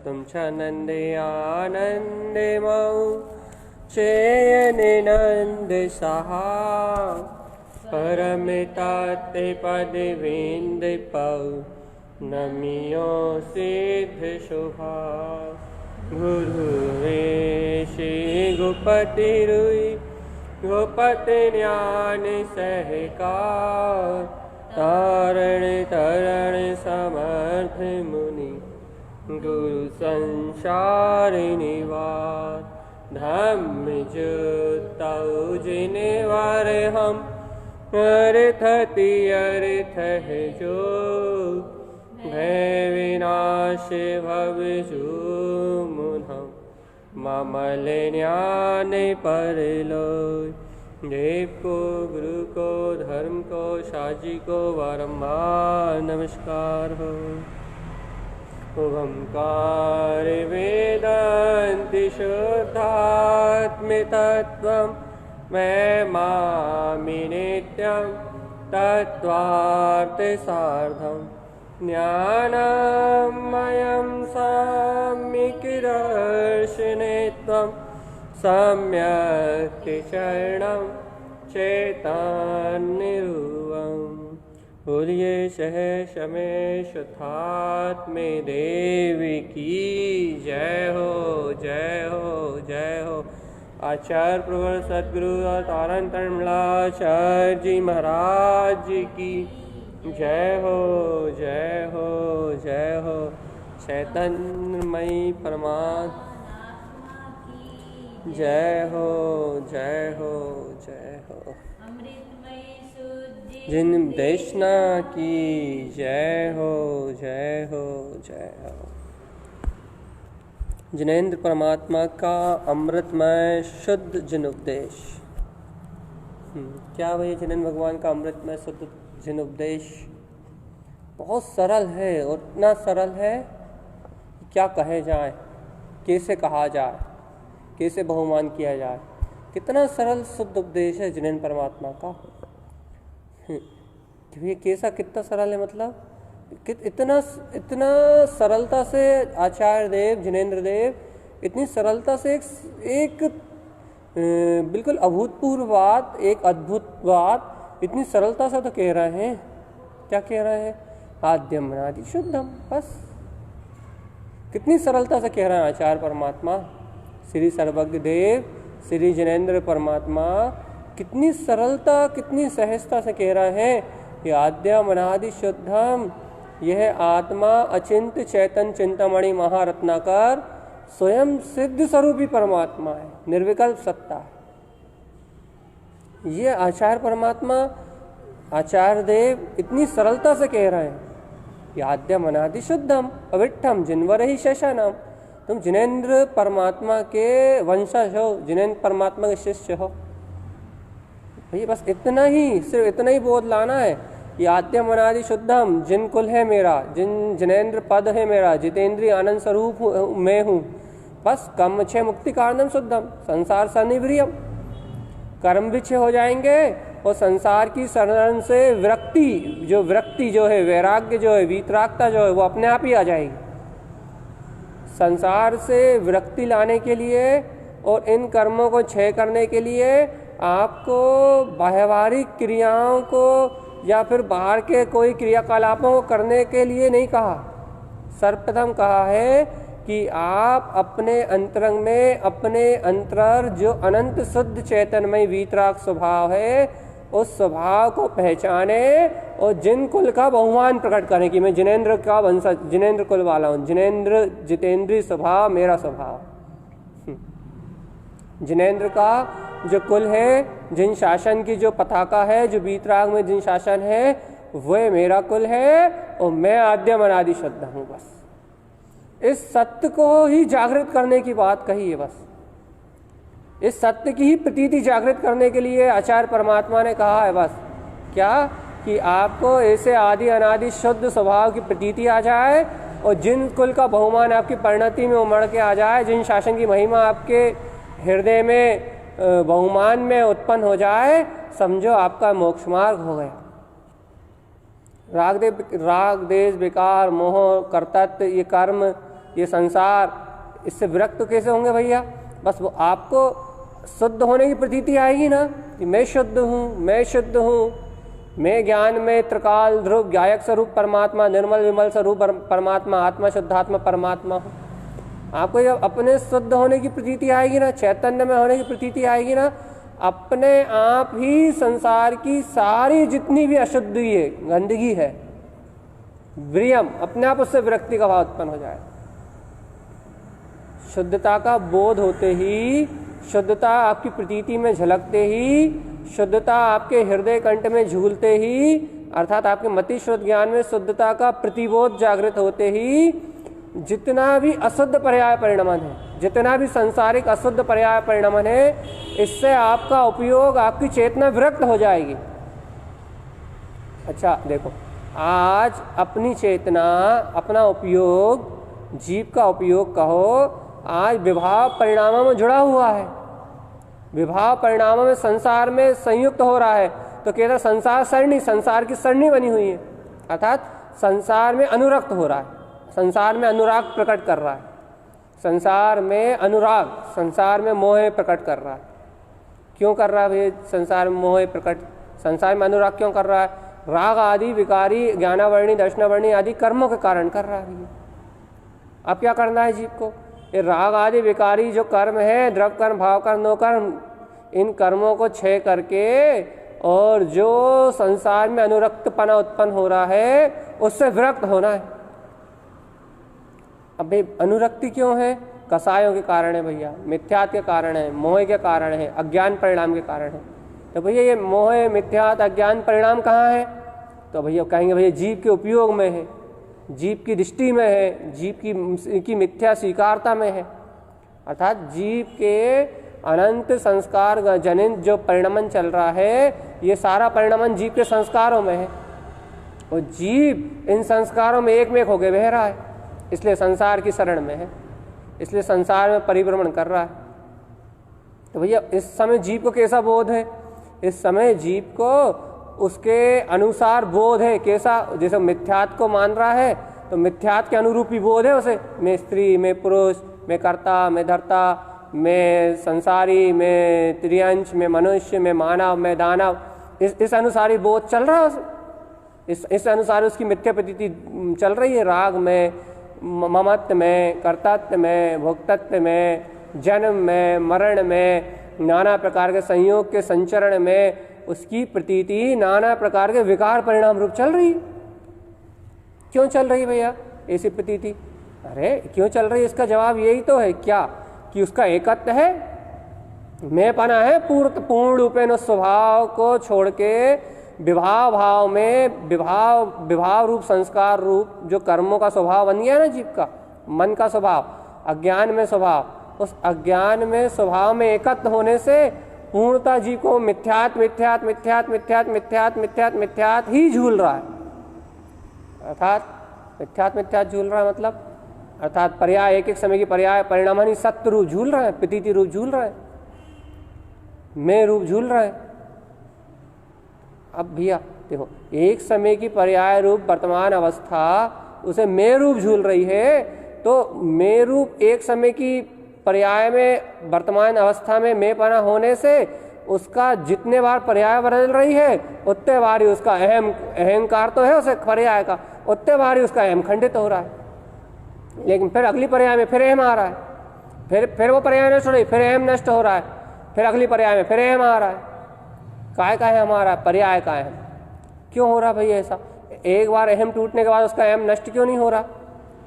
तुम छनंदे आनंदे मऊ चयन नंद सहा परमिताते पद विंद पऊ नमियो सिद्ध शुभा गुरु श्री गुपति रुई गोपति ज्ञान सहकार तारण तरण समर्थ मुनि गुरु संसार निवार धम्म जुतौ जिनवर हम अर्थति अर्थ है जो भय विनाश भव जो मुनम ममल ज्ञान पर लोय देव को गुरु को धर्म को साजी को बारंबार नमस्कार हो। ओंकार वेदांति शुद्धात्म तत्वं मैं मामि नित्यं तत्त्वार्थ सार्धं ज्ञानमयं सम्यक् दर्शनेत्वं सम्यक् शरणं चैतन्यरूपम् बोलिए सहर्ष में शुद्धात्मे देवी की जय हो जय हो जय हो। आचार्य प्रवर सद्गुरु और तारण तरणमलाचार्य जी महाराज जी की जय हो जय हो जय हो। चैतन्यमयी परमात्मा जय हो जय हो जय हो। जिन देशना की जय हो जय हो जय हो। जिनेंद्र परमात्मा का अमृतमय शुद्ध जिन उपदेश। क्या वही जिनेंद्र भगवान का अमृतमय शुद्ध जिन उपदेश बहुत सरल है और इतना सरल है कि क्या कहे जाए, कैसे कहा जाए, कैसे बहुमान किया जाए। कितना सरल शुद्ध उपदेश है जिनेंद्र परमात्मा का। ये कैसा कितना सरल है, मतलब इतना सरलता से आचार्य देव जिनेंद्र देव इतनी सरलता से एक बिल्कुल अभूतपूर्व बात, एक अद्भुत बात इतनी सरलता से तो कह रहे हैं। क्या कह रहे हैं? आद्यम अनादि शुद्धम। बस कितनी सरलता से कह रहे हैं आचार्य परमात्मा श्री सर्वज्ञ देव श्री जिनेंद्र परमात्मा। कितनी सरलता कितनी सहजता से कह रहे हैं कि आद्यम अनादि शुद्धम, यह आत्मा अचिंत चैतन्य चिंतामणि महारत्नाकर स्वयं सिद्ध स्वरूपी परमात्मा है, निर्विकल्प सत्ता है। ये आचार्य परमात्मा आचार्य देव इतनी सरलता से कह रहे हैं कि आद्यम अनादि शुद्धम अविट्ठम जिनवर ही शेषानम। तुम जिनेंद्र परमात्मा के वंशज हो, जिनेंद्र परमात्मा के शिष्य हो। भैया बस इतना ही, सिर्फ इतना ही बोध लाना है कि आद्यम अनादि शुद्धम, जिन कुल है मेरा, जिनेंद्र पद है मेरा, जितेंद्रीय आनंद स्वरूप मैं हूँ। बस कर्म छे मुक्ति कारणम शुद्धम संसार सनिवृयम। कर्म भी छे हो जाएंगे और संसार की शरण से विरक्ति जो है, वैराग्य जो है, वीतरागता जो है, वो अपने आप ही आ जाएगी। संसार से विरक्ति लाने के लिए और इन कर्मों को क्षय करने के लिए आपको बाह्यवारिक क्रियाओं को या फिर बाहर के कोई क्रियाकलापों को करने के लिए नहीं कहा। सर्वप्रथम कहा है कि आप अपने अंतरंग में अपने अंतर जो अनंत शुद्ध चैतन्यमय वीतराग स्वभाव है, उस स्वभाव को पहचाने और जिन कुल का बहुमान प्रकट करें कि मैं जिनेंद्र का वंशज, जिनेंद्र कुल वाला हूँ। जिनेंद्र जितेंद्रीय स्वभाव मेरा स्वभाव। जिनेंद्र का जो कुल है, जिन शासन की जो पताका है, जो वीतराग में जिन शासन है, वह मेरा कुल है और मैं आद्यम अनादि शुद्ध हूँ। बस इस सत्य को ही जागृत करने की बात कही है। बस इस सत्य की ही प्रतीति जागृत करने के लिए आचार्य परमात्मा ने कहा है। बस क्या कि आपको ऐसे आदि अनादि शुद्ध स्वभाव की प्रतीति आ जाए और जिन कुल का बहुमान आपकी परिणति में उमड़ के आ जाए, जिन शासन की महिमा आपके हृदय में बहुमान में उत्पन्न हो जाए, समझो आपका मोक्ष मार्ग हो गया। राग देश विकार मोह कर्तृत्व ये कर्म ये संसार, इससे विरक्त कैसे होंगे भैया? बस वो आपको शुद्ध होने की प्रतीति आएगी ना कि मैं शुद्ध हूँ, मैं शुद्ध हूँ, मैं ज्ञान में त्रिकाल ध्रुव गायक स्वरूप परमात्मा, निर्मल विमल स्वरूप परमात्मा, आत्मा शुद्धात्मा परमात्मा हूँ। आपको जब अपने शुद्ध होने की प्रतीति आएगी ना, चैतन्य में होने की प्रतीति आएगी ना, अपने आप ही संसार की सारी जितनी भी अशुद्धि है, गंदगी है, विरियम, अपने आप उससे विरक्ति का भाव उत्पन्न हो जाए। शुद्धता का बोध होते ही, शुद्धता आपकी प्रतीति में झलकते ही, शुद्धता आपके हृदय कंठ में झूलते ही, अर्थात आपके मति शुद्ध ज्ञान में शुद्धता का प्रतिबोध जागृत होते ही, जितना भी अशुद्ध पर्याय परिणमन है, जितना भी संसारिक अशुद्ध पर्याय परिणमन है, इससे आपका उपयोग, आपकी चेतना विरक्त हो जाएगी। अच्छा देखो, आज अपनी चेतना, अपना उपयोग, जीव का उपयोग कहो, आज विभाव परिणामों में जुड़ा हुआ है, विभाव परिणामों में संसार में संयुक्त हो रहा है। तो कहता संसार सरणी, संसार की सरणी बनी हुई है, अर्थात संसार में अनुरक्त हो रहा है, संसार में अनुराग प्रकट कर रहा है, संसार में अनुराग, संसार में मोह प्रकट कर रहा है। क्यों कर रहा है भैया संसार में मोह प्रकट, संसार में अनुराग क्यों कर रहा है? राग आदि विकारी ज्ञानावर्णी दर्शनावर्णी आदि कर्मों के कारण कर रहा है भैया। अब क्या करना है जीव को? ये राग आदि विकारी जो कर्म है, द्रव कर्म, भाव कर्म, नो कर्म, इन कर्मों को क्षय करके और जो संसार में अनुरक्तपना उत्पन्न हो रहा है उससे विरक्त होना है। अब भाई अनुरक्ति क्यों है? कसायों के कारण है भैया, मिथ्यात के कारण है, मोह के कारण है, अज्ञान परिणाम के कारण है। तो भैया ये मोह मिथ्यात अज्ञान परिणाम कहाँ है? तो भैया कहेंगे भैया जीव के उपयोग में है, जीव की दृष्टि में है, जीव की मिथ्या स्वीकारता में है, अर्थात जीव के अनंत संस्कार जनित जो परिणमन चल रहा है, ये सारा परिणमन जीव के संस्कारों में है और जीव इन संस्कारों में एक में होके बह रहा है, इसलिए संसार की शरण में है, इसलिए संसार में परिभ्रमण कर रहा है। तो भैया इस समय जीव को कैसा बोध है? इस समय जीव को उसके अनुसार बोध है। कैसा? जैसे मिथ्यात को मान रहा है तो मिथ्यात के अनुरूपी बोध है उसे, मैं स्त्री, मैं पुरुष, मैं कर्ता, मैं धर्ता, मैं संसारी, मैं त्रियंश, मैं मनुष्य, मैं मानव, मैं दानव, इस अनुसारी बोध चल रहा है उसे। इस अनुसार उसकी मिथ्या प्रतीति चल रही है, राग में, ममत्व में, कर्तत्व में, भोक्तत्व में, जन्म में, मरण में, नाना प्रकार के संयोग के संचरण में उसकी प्रतीति नाना प्रकार के विकार परिणाम रूप चल रही है। क्यों चल रही भैया ऐसी प्रतीति? अरे क्यों चल रही है? इसका जवाब यही तो है क्या कि उसका एकत्व है, मैं पना है, पूर्ण रूपेण स्वभाव को छोड़ के विभाव भाव में, विभाव रूप संस्कार रूप जो कर्मों का स्वभाव बन गया ना जीव का, मन का स्वभाव, अज्ञान में स्वभाव, उस अज्ञान में स्वभाव में एकत्व होने से पूर्णता जीव को मिथ्यात मिथ्यात मिथ्यात मिथ्यात मिथ्यात मिथ्यात मिथ्यात ही झूल रहा है, अर्थात मिथ्यात मिथ्यात झूल रहा है, मतलब अर्थात पर्याय, एक एक समय की पर्याय परिणाम ही सत्य रूप झूल रहा है, प्रतीति रूप झूल रहा है, मैं रूप झूल रहा है। अब भैया देखो, एक समय की पर्याय रूप वर्तमान अवस्था उसे मैं रूप झूल रही है, तो मैं रूप एक समय की पर्याय में वर्तमान अवस्था में मैं पना होने से उसका जितने बार पर्याय बदल रही है उतने बार ही उसका अहंकार तो है उसे पर्याय का, उतने बार ही उसका अहम खंडित हो रहा है। लेकिन फिर अगली पर्याय में फिर अहम आ रहा है, फिर वो पर्याय नष्ट हो रही, फिर अहम नष्ट हो रहा है, फिर अगली पर्याय में फिर अहम आ रहा है। काय का अहम आ रहा है? पर्याय का अहम। क्यों हो रहा भैया ऐसा? एक बार अहम टूटने के बाद उसका अहम नष्ट क्यों नहीं हो रहा?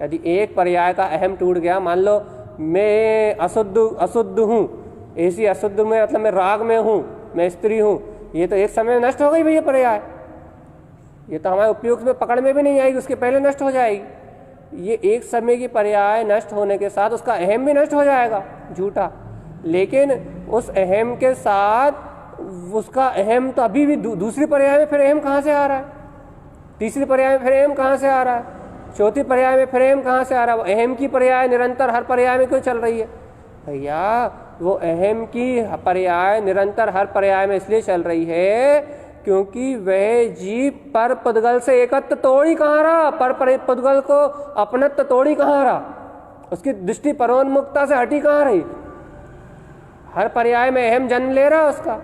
यदि एक पर्याय का अहम टूट गया, मान लो मैं अशुद्ध हूँ, ऐसी अशुद्ध में मतलब मैं राग में हूँ, मैं स्त्री हूँ, ये तो एक समय में नष्ट हो गई भैया पर्याय, ये तो हमारे उपयोग में पकड़ में भी नहीं आएगी, उसके पहले नष्ट हो जाएगी। ये एक समय की पर्याय नष्ट होने के साथ उसका अहम भी नष्ट हो जाएगा झूठा, लेकिन उस अहम के साथ उसका अहम तो अभी भी दूसरी पर्याय में फिर अहम कहाँ से आ रहा है, तीसरी पर्याय में फिर अहम कहाँ से आ रहा है, चौथी पर्याय में फिर अहम कहाँ से आ रहा है? वो अहम की पर्याय निरंतर हर पर्याय में क्यों चल रही है भैया? वो अहम की पर्याय निरंतर हर पर्याय में इसलिए चल रही है क्योंकि वह जीव पर पुद्गल से एकत्व तोड़ी कहाँ रहा, पर पुद्गल को अपनत्व तोड़ी कहाँ रहा, उसकी दृष्टि परोन्मुखता से हटी कहाँ रही? हर पर्याय में अहम जन्म ले रहा है उसका,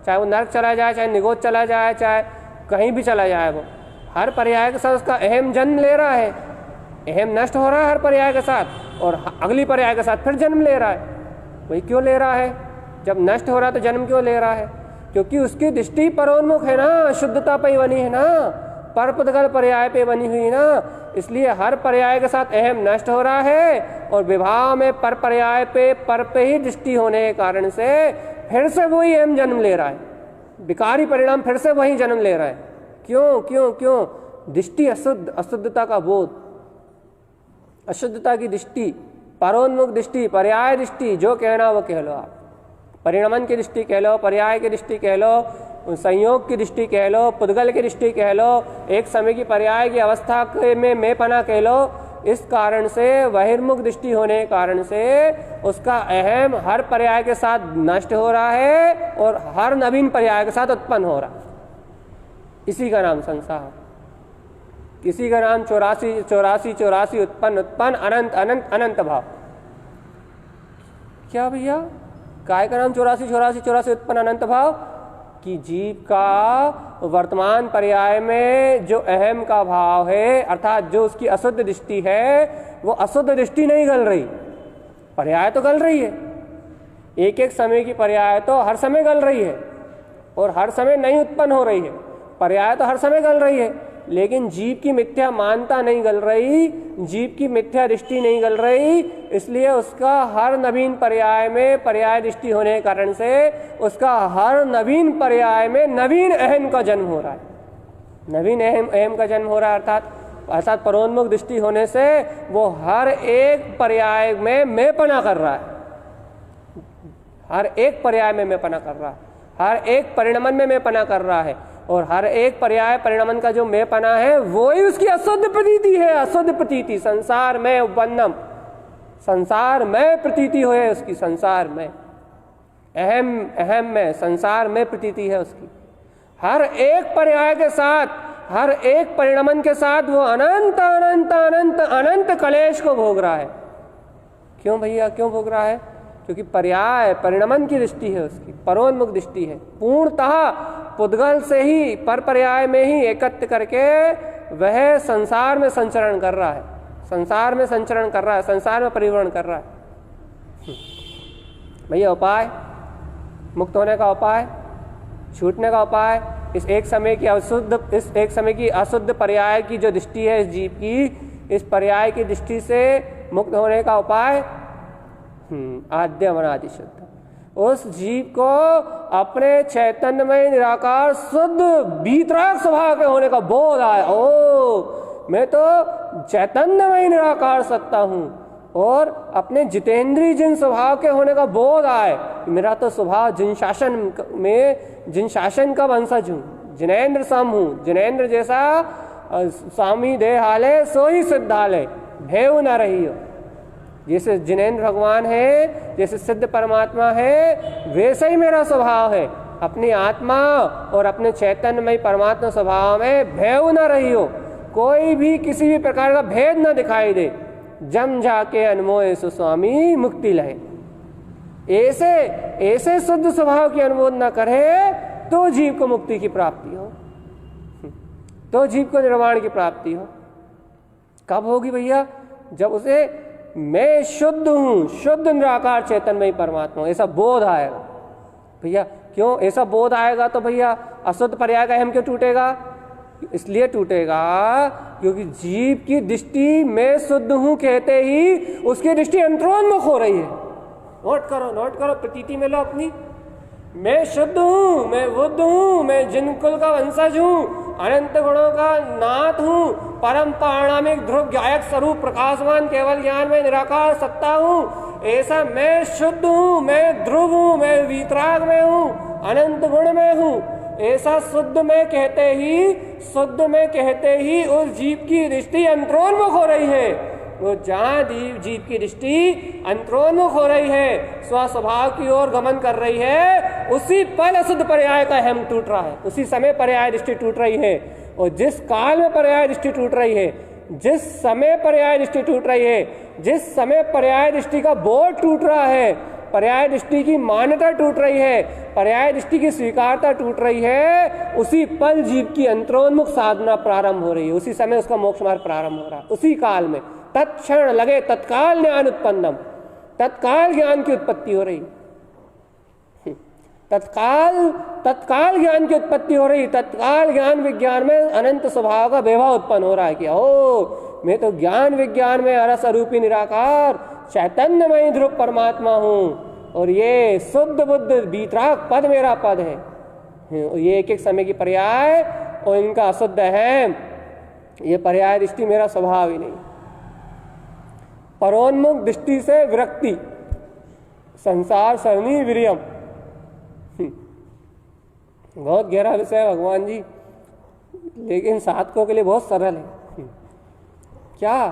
चाहे वो नरक चला जाए, चाहे निगोद चला जाए, चाहे कहीं भी चला जाए, वो हर पर्याय के साथ उसका अहम जन्म ले रहा है। अहम नष्ट हो रहा है हर पर्याय के साथ, और अगली पर्याय के साथ फिर जन्म ले रहा है। वही क्यों ले रहा है? जब नष्ट हो रहा है तो जन्म क्यों ले रहा है? क्योंकि उसकी दृष्टि परोन्मुख है ना, शुद्धता पे बनी है ना, परपदगल पर्याय पे बनी हुई ना, इसलिए हर पर्याय के साथ अहम नष्ट हो रहा है, और विभाव में पर पर्याय पे पर पे ही दृष्टि होने के कारण से फिर से वही अहम जन्म ले रहा है, विकारी परिणाम फिर से वही जन्म ले रहा है। क्यों क्यों क्यों? दृष्टि अशुद्ध, अशुद्धता का बोध, अशुद्धता की दृष्टि, परोन्मुख दृष्टि, पर्याय दृष्टि, जो कहना वो कह लो आप। परिणमन की दृष्टि कह लो, पर्याय की दृष्टि कह लो, संयोग की दृष्टि कह लो, पुद्गल की दृष्टि कह लो, एक समय की पर्याय की अवस्था में मैंपना कह लो। इस कारण से बहिर्मुख दृष्टि होने के कारण से उसका अहम हर पर्याय के साथ नष्ट हो रहा है और हर नवीन पर्याय के साथ उत्पन्न हो रहा है। इसी का नाम संसार, इसी का नाम 84 84 84 उत्पन्न उत्पन्न अनंत अनंत अनंत भाव। क्या भैया? काय का नाम 84 84 84 उत्पन्न अनंत भाव? कि जीव का वर्तमान पर्याय में जो अहम का भाव है, अर्थात जो उसकी अशुद्ध दृष्टि है, वो अशुद्ध दृष्टि नहीं गल रही, पर्याय तो गल रही है। एक एक समय की पर्याय तो हर समय गल रही है और हर समय नहीं उत्पन्न हो रही है, पर्याय तो हर समय गल रही है, लेकिन जीव की मिथ्या मानता नहीं गल रही, जीव की मिथ्या दृष्टि नहीं गल रही, इसलिए उसका हर नवीन पर्याय में पर्याय दृष्टि होने के कारण से उसका हर नवीन पर्याय में नवीन अहम का जन्म हो रहा है, नवीन अहम का जन्म हो रहा है। अर्थात परोन्मुख दृष्टि होने से वो हर एक पर्याय में मैंपना कर रहा है, हर एक पर्याय में मैंपना कर रहा है, हर एक परिणमन में मैंपना कर रहा है, और हर एक पर्याय परिणमन का जो मैंपना है वो ही उसकी अशुद्ध प्रतीति है। अशुद्ध प्रतीति, संसार में उपन्नम, संसार में प्रतीति हो है उसकी, संसार में अहम, अहम में संसार में प्रतीति है उसकी। हर एक पर्याय के साथ, हर एक परिणमन के साथ वो अनंत अनंत अनंत अनंत कलेश को भोग रहा है। क्यों भैया, क्यों भोग रहा है? क्योंकि पर्याय परिणमन की दृष्टि है उसकी, परोन्मुख दृष्टि है, पूर्णतः पुद्गल से ही पर पर्याय में ही एकत्र करके वह संसार में संचरण कर रहा है, संसार में संचरण कर रहा है, संसार में परिवहन कर रहा है। भैया उपाय, मुक्त होने का उपाय, छूटने का उपाय, इस एक समय की अशुद्ध पर्याय की जो दृष्टि है इस जीव की, इस पर्याय की दृष्टि से मुक्त होने का उपाय आद्य अनादि शुद्ध, उस जीव को अपने चैतन्यमय निराकार शुद्ध भीतराग स्वभाव के होने का बोध आए। ओ, मैं तो चैतन्यमय निराकार सत्ता हूँ, और अपने जितेंद्रीय जिन स्वभाव के होने का बोध आए, मेरा तो स्वभाव जिन शासन का वंशज हूँ, जिनेन्द्र सम हूँ, जिनेन्द्र जैसा स्वामी देहालय सो ही सिद्धालय, भेव न रही हो। जैसे जिनेन्द्र भगवान है, जैसे सिद्ध परमात्मा है, वैसे ही मेरा स्वभाव है। अपनी आत्मा और अपने चैतन्यमय परमात्मा स्वभाव में भेव न रही हो, कोई भी किसी भी प्रकार का भेद न दिखाई दे। जम जाके अनमोय सुस्वामी मुक्ति लहे। ऐसे ऐसे शुद्ध स्वभाव की अनुमोद न करे तो जीव को मुक्ति की प्राप्ति हो, तो जीव को निर्वाण की प्राप्ति हो। कब होगी भैया? जब उसे मैं शुद्ध हूँ, शुद्ध निराकार चैतन्यमय परमात्मा, ऐसा बोध आएगा। भैया क्यों ऐसा बोध आएगा? तो भैया अशुद्ध पर्याय का अहम क्यों टूटेगा? इसलिए टूटेगा क्योंकि जीव की दृष्टि मैं शुद्ध हूँ कहते ही उसकी दृष्टि अंतरोन्मुख हो रही है। नोट करो, नोट करो, प्रतीति में लो अपनी। मैं शुद्ध हूँ, मैं बुद्ध हूँ, मैं जिन कुल का वंशज हूँ, अनंत गुणों का नाथ हूँ, परम पारणामिक ध्रुव गायक स्वरूप प्रकाशवान केवल ज्ञान में निराकार सत्ता हूँ। ऐसा मैं शुद्ध हूँ, मैं ध्रुव हूँ, मैं वीतराग में हूँ, अनंत गुण में हूँ, ऐसा शुद्ध में कहते ही उस जीव की दृष्टि अंतरोन्मुख हो रही है। वो जहाँ जीव की दृष्टि अंतरोन्मुख हो रही है, स्वस्वभाव की ओर गमन कर रही है, उसी पल अशुद्ध पर्याय का अहम टूट रहा है, उसी समय पर्याय दृष्टि टूट रही है। और जिस काल में पर्याय दृष्टि टूट रही है, जिस समय पर्याय दृष्टि टूट रही है, जिस समय पर्याय दृष्टि का बोध टूट रहा है, पर्याय दृष्टि की मान्यता टूट रही है, पर्याय दृष्टि की स्वीकारता टूट रही है, उसी पल जीव की अंतरोन्मुख साधना प्रारंभ हो रही है, उसी समय उसका मोक्ष मार्ग प्रारंभ हो रहा है। उसी काल में तत्क्षण लगे तत्काल ज्ञान उत्पन्नम, तत्काल ज्ञान की उत्पत्ति हो रही, तत्काल ज्ञान की उत्पत्ति हो रही, तत्काल ज्ञान विज्ञान में अनंत स्वभाव का वैभव उत्पन्न हो रहा है कि ओ मैं तो ज्ञान विज्ञान में अरस अरूपी निराकार चैतन्यमय ध्रुव परमात्मा हूँ, और ये शुद्ध बुद्ध बीतराग पद मेरा पद है। ये एक एक समय की पर्याय और इनका अशुद्ध है, ये पर्याय दृष्टि मेरा स्वभाव ही नहीं। परोन्मुख दृष्टि से विरक्ति, संसार सरणी विरियम, बहुत गहरा विषय है भगवान जी, लेकिन साधकों के लिए बहुत सरल है। क्या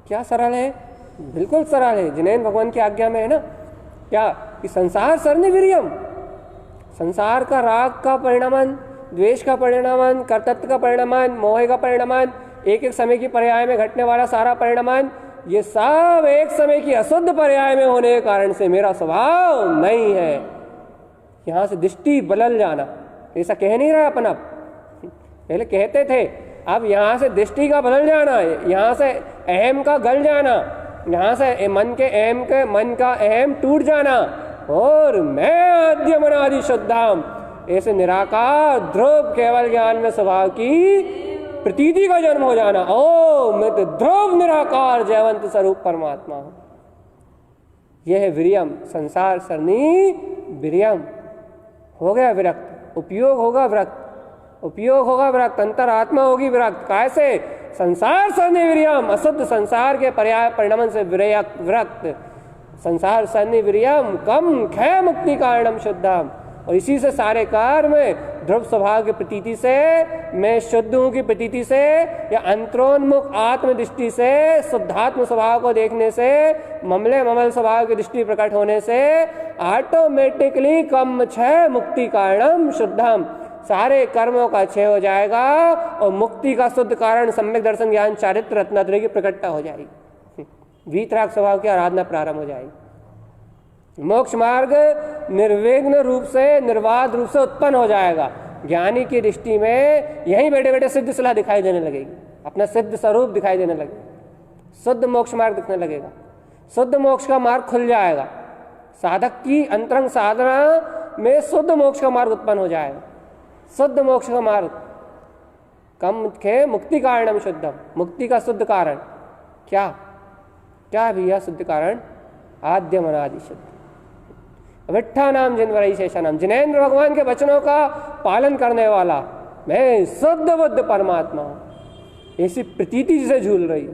क्या सरल है? बिल्कुल सरल है, जिनैन भगवान की आज्ञा में है ना, क्या कि संसार सरणी विरियम, संसार का राग का परिणामन, द्वेष का परिणामन, कर्तृत्व का परिणामन, मोह का परिणामन, एक एक समय की पर्याय में घटने वाला सारा परिणामन, ये सब एक समय की अशुद्ध पर्याय में होने के कारण से मेरा स्वभाव नहीं है। यहाँ से दृष्टि बदल जाना, ऐसा कह नहीं रहा अपन, अब पहले कहते थे, अब यहाँ से दृष्टि का बदल जाना, यहाँ से अहम का गल जाना, यहाँ से मन का अहम टूट जाना, और मैं आद्य मनादि शुद्धाम, ऐसे निराकार ध्रुव केवल ज्ञान में स्वभाव की प्रतीति का जन्म हो जाना। ओ मैं तो ध्रुव निराकार जयवंत स्वरूप परमात्मा हूं। यह है विरियम, संसार सरणी विरियम। हो गया विरक्त, उपयोग होगा विरक्त, उपयोग होगा विरक्त, अंतरात्मा होगी विरक्त। कैसे? संसार सरणी विरियम, अशुद्ध संसार के पर्याय परिणामन से विरक्त, संसार सरणी विरियम कम क्षय मुक्ति कारणम शुद्धम। और इसी से सारे कार्य में ध्रुव स्वभाव की प्रतीति से, मैं शुद्ध हूं की प्रतीति से, या अंतरोन्मुख आत्मदृष्टि से, शुद्धात्म स्वभाव को देखने से, ममल स्वभाव की दृष्टि प्रकट होने से ऑटोमेटिकली कम क्षय मुक्ति कारणम शुद्धम, सारे कर्मों का क्षय हो जाएगा और मुक्ति का शुद्ध कारण सम्यक दर्शन ज्ञान चारित्र रत्नात्रय की प्रकटता हो जाएगी, वीतराग स्वभाव की आराधना प्रारंभ हो जाएगी। मोक्ष मार्ग निर्विघ्न रूप से, निर्बाध रूप से उत्पन्न हो जाएगा। ज्ञानी की दृष्टि में यहीं बैठे बैठे सिद्ध सलाह दिखाई देने लगेगी, अपना सिद्ध स्वरूप दिखाई देने लगेगा, शुद्ध मोक्ष मार्ग दिखने लगेगा, शुद्ध मोक्ष का मार्ग खुल जाएगा। साधक की अंतरंग साधना में शुद्ध मोक्ष का मार्ग उत्पन्न हो जाएगा। शुद्ध मोक्ष का मार्ग कम खे मुक्ति कारणम शुद्धम, मुक्ति का शुद्ध कारण क्या क्या भैया? शुद्ध कारण आद्यम अनादि शुद्ध विट्ठा नाम जिनवरई शेषा नाम, जिनेन्द्र भगवान के वचनों का पालन करने वाला मैं शुद्ध बुद्ध परमात्मा हूं। ऐसी प्रतीति जिसे झूल रही है,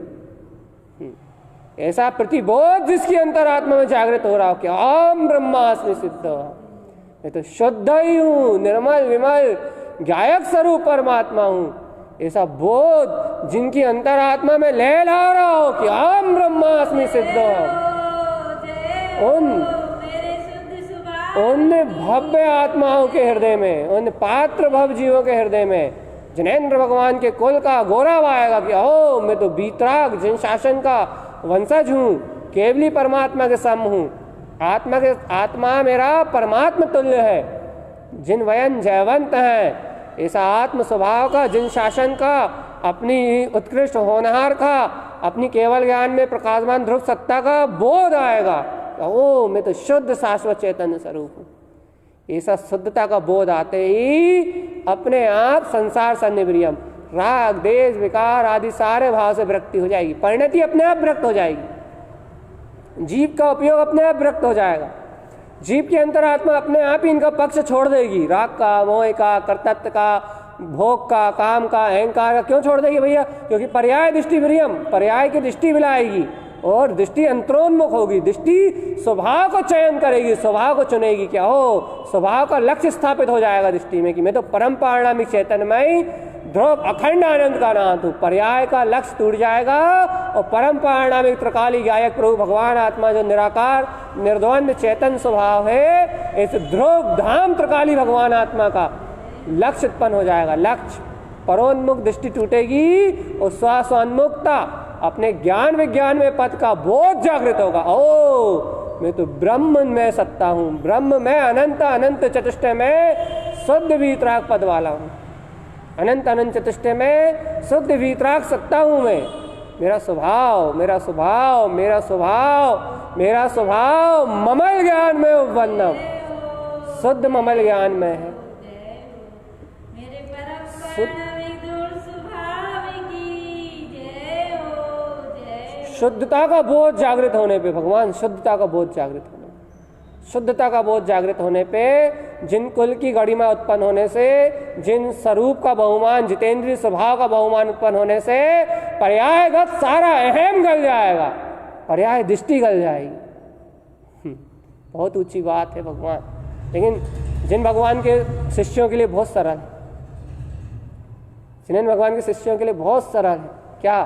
ऐसा प्रतिबोध जिसकी अंतरात्मा में जागृत हो रहा हो कि अहम ब्रह्मास्मि सिद्ध, मैं तो शुद्ध ही हूं, निर्मल विमल गायक स्वरूप परमात्मा हूं। ऐसा बोध जिनकी अंतरात्मा में लहरा रहा हो कि अहम ब्रह्मास्मि सिद्ध, उन भव्य आत्माओं के हृदय में, उन पात्र भव जीवों के हृदय में जिनेन्द्र भगवान के कुल का गौरव आएगा कि ओ मैं तो बीतराग जिन शासन का वंशज हूँ, केवली परमात्मा के सम हूँ, आत्मा मेरा परमात्मा तुल्य है, जिन वयन जयवंत हैं, ऐसा आत्म स्वभाव का, जिन शासन का, अपनी उत्कृष्ट होनहार का, अपनी केवल ज्ञान में प्रकाशमान ध्रुव सत्ता का बोध आएगा। ओ मैं तो शुद्ध शाश्वत चैतन्य स्वरूप हूँ। ऐसा शुद्धता का बोध आते ही अपने आप संसार सन्निवृयम, राग देश विकार आदि सारे भाव से विरक्ति हो जाएगी, परिणति अपने आप विरक्त हो जाएगी, जीव का उपयोग अपने आप विरक्त हो जाएगा, जीव की अंतरात्मा अपने आप ही इनका पक्ष छोड़ देगी। राग का, मोह का, कर्तृत्व का, भोग का, काम का, अहंकार का क्यों छोड़ देगी भैया? क्योंकि पर्याय दृष्टि विरियम, पर्याय की दृष्टि मिलाएगी और दृष्टि अंतरोन्मुख होगी, दृष्टि स्वभाव को चयन करेगी, स्वभाव को चुनेगी। क्या हो? स्वभाव का लक्ष्य स्थापित हो जाएगा दृष्टि में कि मैं तो परम पारणामिक चैतन्यमय ध्रुव अखंड आनंद का नाथ हूँ। पर्याय का लक्ष्य टूट जाएगा और परम पारणामिक त्रिकाली गायक प्रभु भगवान आत्मा जो निराकार निर्द्वंद चैतन्य स्वभाव है, इस ध्रुव धाम त्रिकाली भगवान आत्मा का लक्ष्य उत्पन्न हो जाएगा। लक्ष्य परोन्मुख दृष्टि टूटेगी और स्वास्वान्मुक्ता अपने ज्ञान विज्ञान में पद का बोध जागृत होगा। ओ मैं तो ब्रह्म में सत्ता हूँ, ब्रह्म में अनंत अनंत चतुष्टय में शुद्ध वीतराग पद वाला हूँ, अनंत अनंत चतुष्टय में शुद्ध वीतराग सत्ता हूँ मैं। मेरा स्वभाव मेरा स्वभाव मेरा स्वभाव मेरा स्वभाव ममल ज्ञान में उपवन्नम, शुद्ध ममल ज्ञान में है। शुद्धता का बोध जागृत होने पे भगवान, शुद्धता का बोध जागृत होने, शुद्धता का बोध जागृत होने पे जिन कुल की गरिमा उत्पन्न होने से, जिन स्वरूप का बहुमान, जितेंद्रीय स्वभाव का बहुमान उत्पन्न होने से पर्यायगत सारा अहम गल जाएगा, पर्याय दृष्टि गल जाएगी। बहुत ऊंची बात है भगवान। लेकिन जिन भगवान के शिष्यों के लिए बहुत सरल है, जिन भगवान के शिष्यों के लिए बहुत सरल है, क्या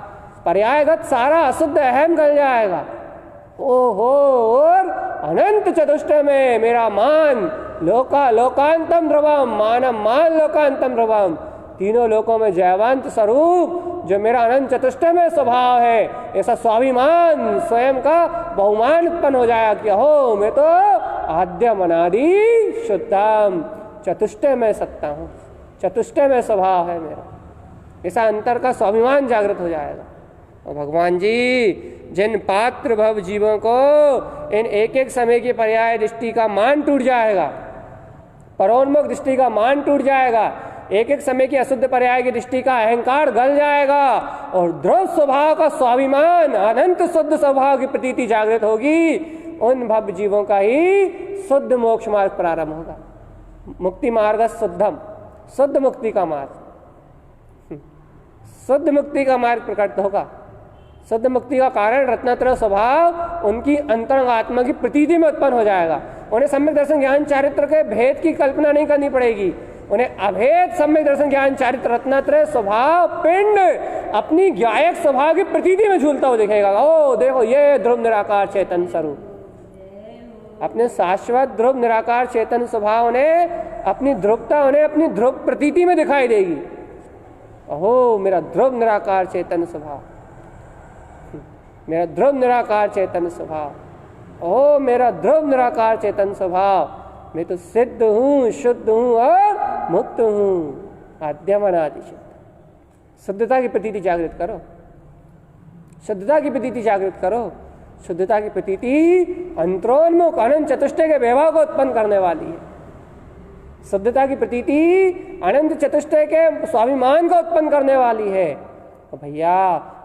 पर्यायगत सारा अशुद्ध अहम गल जाएगा। ओहो, और अनंत चतुष्टय में मेरा मान, लोकांतम ध्रुवम, मानम मान लोकांतम ध्रुवम, तीनों लोकों में जयवंत स्वरूप जो मेरा अनंत चतुष्टय में स्वभाव है, ऐसा स्वाभिमान स्वयं का बहुमान उत्पन्न हो जाएगा कि हो मैं तो आद्यम अनादि शुद्धम, चतुष्टय में सत्ता हूँ, चतुष्टय में स्वभाव है मेरा, ऐसा अंतर का स्वाभिमान जागृत हो जाएगा। और भगवान जी जिन पात्र भव जीवों को इन एक एक समय की पर्याय दृष्टि का मान टूट जाएगा, परोन्मुख दृष्टि का मान टूट जाएगा, एक एक समय की अशुद्ध पर्याय की दृष्टि का अहंकार गल जाएगा और ध्रुव स्वभाव का स्वाभिमान, अनंत शुद्ध स्वभाव की प्रतीति जागृत होगी, उन भव जीवों का ही शुद्ध मोक्ष मार्ग प्रारंभ होगा। मुक्ति मार्ग शुद्धम, शुद्ध मुक्ति का मार्ग, शुद्ध मुक्ति का मार्ग प्रकट होगा। शुद्ध मुक्ति का कारण रत्नत्रय स्वभाव उनकी अंतरंग आत्मा की प्रतीति में उत्पन्न हो जाएगा। उन्हें सम्यक दर्शन ज्ञान चारित्र के भेद की कल्पना नहीं करनी पड़ेगी, उन्हें अभेद सम्यक दर्शन ज्ञान चारित्र रत्नत्रय स्वभाव पिंड अपनी ज्ञायक स्वभाव की प्रतीति में झूलता हुआ दिखेगा। ओ देखो ये ध्रुव निराकार चेतन स्वरूप, अपने शाश्वत ध्रुव निराकार चेतन स्वभाव उन्हें अपनी ध्रुवता, उन्हें अपनी ध्रुव प्रतीति में दिखाई देगी। ओहो मेरा ध्रुव निराकार चेतन स्वभाव, मेरा ध्रुव निराकार चेतन स्वभाव, ओ मेरा ध्रुव निराकार चेतन स्वभाव, मैं तो सिद्ध हूँ, शुद्ध हूँ और मुक्त हूँ, आद्यम अनादि शुद्ध। शुद्धता की प्रतीति जागृत करो, शुद्धता की प्रतीति जागृत करो। शुद्धता की प्रतीति अंतरोन्मुख अनंत चतुष्टय के वैभव को उत्पन्न करने वाली है। शुद्धता की प्रतीति अनंत चतुष्टय के स्वाभिमान को उत्पन्न करने वाली है। तो भैया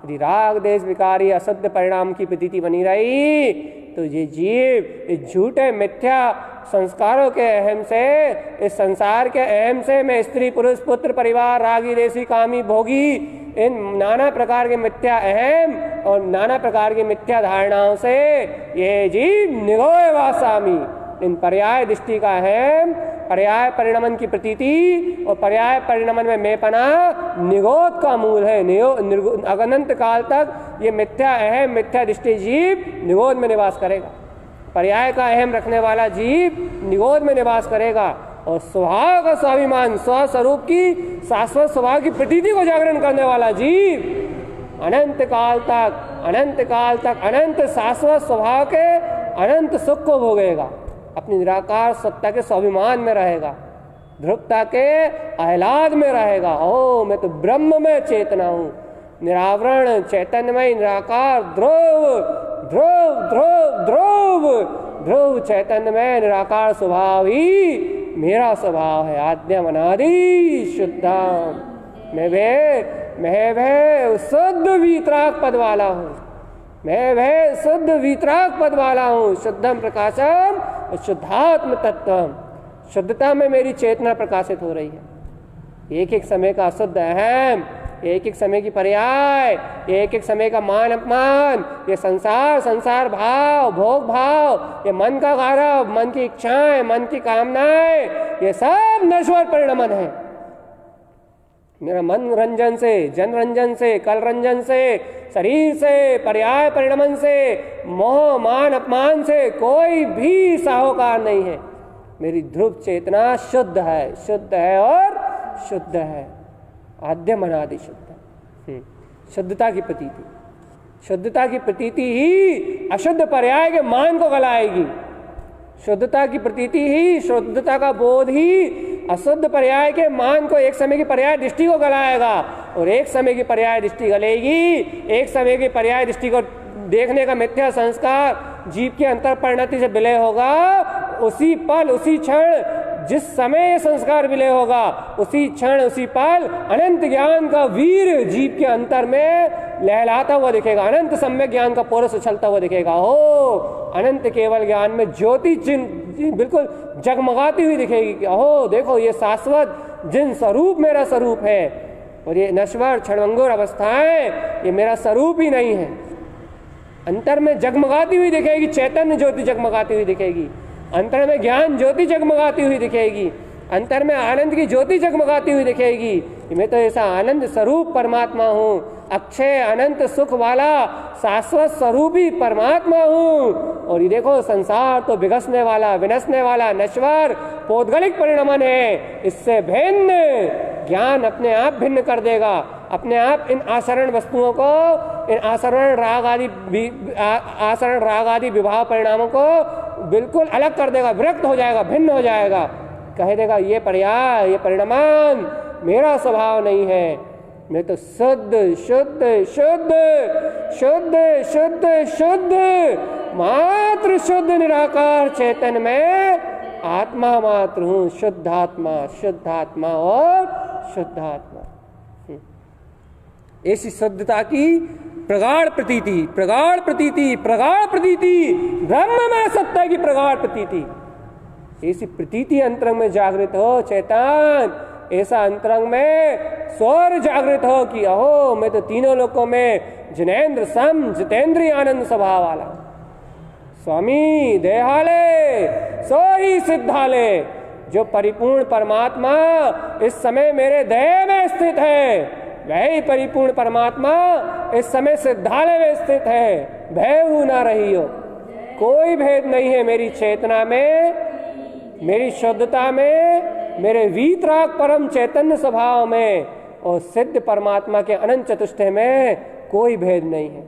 यदि राग देश विकारी अशुद्ध परिणाम की प्रतीति बनी रही तो ये जीव इस झूठे मिथ्या संस्कारों के अहम से, इस संसार के अहम से, मैं स्त्री पुरुष पुत्र परिवार रागी देशी कामी भोगी, इन नाना प्रकार के मिथ्या अहम और नाना प्रकार की मिथ्या धारणाओं से ये जीव निगोय वासामी, इन पर्याय दृष्टि का अहम, पर्याय परिणमन की प्रतीति और पर्याय परिणमन में मेपना निगोद का मूल है। अनंत काल तक ये मिथ्या अहम मिथ्या दृष्टि जीव निगोद में निवास करेगा। पर्याय का अहम रखने वाला जीव निगोद में निवास करेगा और स्वभाव का स्वाभिमान, स्वस्वरूप की शाश्वत स्वभाव की प्रतीति को जागरण करने वाला जीव अनंत काल तक अनंत शाश्वत स्वभाव के अनंत सुख को भोगेगा, अपनी निराकार सत्ता के स्वाभिमान में रहेगा, ध्रुवता के आह्लाद में रहेगा। ओ मैं तो ब्रह्म में चेतना हूँ, निरावरण चैतन्यमय निराकार ध्रुव ध्रुव ध्रुव ध्रुव ध्रुव चैतन्यमय निराकार स्वभाव ही मेरा स्वभाव है। आद्यम अनादि शुद्धम, मैं वह शुद्ध वीतराग पद वाला हूँ, मैं वह शुद्ध वीतराग पद वाला हूँ। शुद्धम प्रकाशम शुद्धात्म तत्वम, शुद्धता में मेरी चेतना प्रकाशित हो रही है। एक एक समय का शुद्ध अहम, एक एक समय की पर्याय, एक एक समय का मान अपमान, ये संसार भाव, भोग भाव, ये मन का गौरव, मन की इच्छाएं, मन की कामनाएं, ये सब नश्वर परिणमन है। मेरा मन रंजन से, जन रंजन से, कल रंजन से, शरीर से, पर्याय परिणमन से, मोह मान अपमान से कोई भी साहूकार नहीं है। मेरी ध्रुव चेतना शुद्ध है और शुद्ध है, आद्यम अनादि शुद्ध। शुद्धता की प्रतीति, शुद्धता की प्रतीति ही अशुद्ध पर्याय के मान को गलाएगी। शुद्धता की प्रतीति ही, शुद्धता का बोध ही अशुद्ध पर्याय के मान को, एक समय की पर्याय दृष्टि को गलाएगा। और एक समय की पर्याय दृष्टि गलेगी, एक समय की पर्याय दृष्टि को देखने का मिथ्या संस्कार जीव की अंतर परिणति से विलय होगा। उसी पल, उसी क्षण, जिस समय संस्कार विलय होगा, उसी क्षण, उसी पल अनंत ज्ञान का वीर जीव के अंतर में लहलाता हुआ दिखेगा। अनंत सम्यक ज्ञान का पोरस उछलता हुआ दिखेगा। हो अनंत केवल ज्ञान में ज्योति बिल्कुल जगमगाती हुई दिखेगी कि अहो देखो, ये शाश्वत जिन स्वरूप मेरा स्वरूप है, और ये नश्वर क्षणभंगुर अवस्थाएं ये मेरा स्वरूप ही नहीं है। अंतर में जगमगाती हुई दिखेगी, चैतन्य ज्योति जगमगाती हुई दिखेगी। अंतर में ज्ञान ज्योति जगमगाती हुई दिखेगी। अंतर में आनंद की ज्योति जगमगाती हुई दिखेगी। मैं तो ऐसा आनंद स्वरूप परमात्मा हूँ, अक्षय अनंत सुख वाला शाश्वत स्वरूपी परमात्मा हूँ। और ये देखो, संसार तो विघसने वाला, विनसने वाला, नश्वर पौद्गलिक परिणमन है। इससे भिन्न ज्ञान अपने आप भिन्न कर देगा। अपने आप इन आचरण वस्तुओं को, इन आचरण राग आदि विभाव परिणामों को बिल्कुल अलग कर देगा, विरक्त हो जाएगा, भिन्न हो जाएगा। कह देगा ये पर्याय, ये परिणमान मेरा स्वभाव नहीं है। मैं तो शुद्ध शुद्ध शुद्ध शुद्ध शुद्ध शुद्ध मात्र शुद्ध निराकार चैतन्य में आत्मा मात्र हूँ। शुद्धात्मा, शुद्धात्मा और शुद्धात्मा। ऐसी शुद्धता की प्रगाढ़ प्रतीति, प्रगाढ़ प्रतीति, प्रगाढ़ प्रतीति, ब्रह्म में सत्ता की प्रगाढ़ प्रतीति। ऐसी प्रतीति अंतरंग में जागृत हो चैतन, ऐसा अंतरंग में स्वर जागृत हो कि अहो मैं तो तीनों लोकों में जिनेन्द्र सम जितेंद्रिय आनंद स्वभाव वाला। स्वामी देहाले सो ही सिद्धाले। जो परिपूर्ण परमात्मा इस समय मेरे देह में स्थित है, वही परिपूर्ण परमात्मा इस समय सिद्धालय में स्थित है। भय ना रही हो, कोई भेद नहीं है मेरी चेतना में, मेरी शुद्धता में, मेरे वीतराग परम चैतन्य स्वभाव में, और सिद्ध परमात्मा के अनंत चतुष्टय में कोई भेद नहीं है।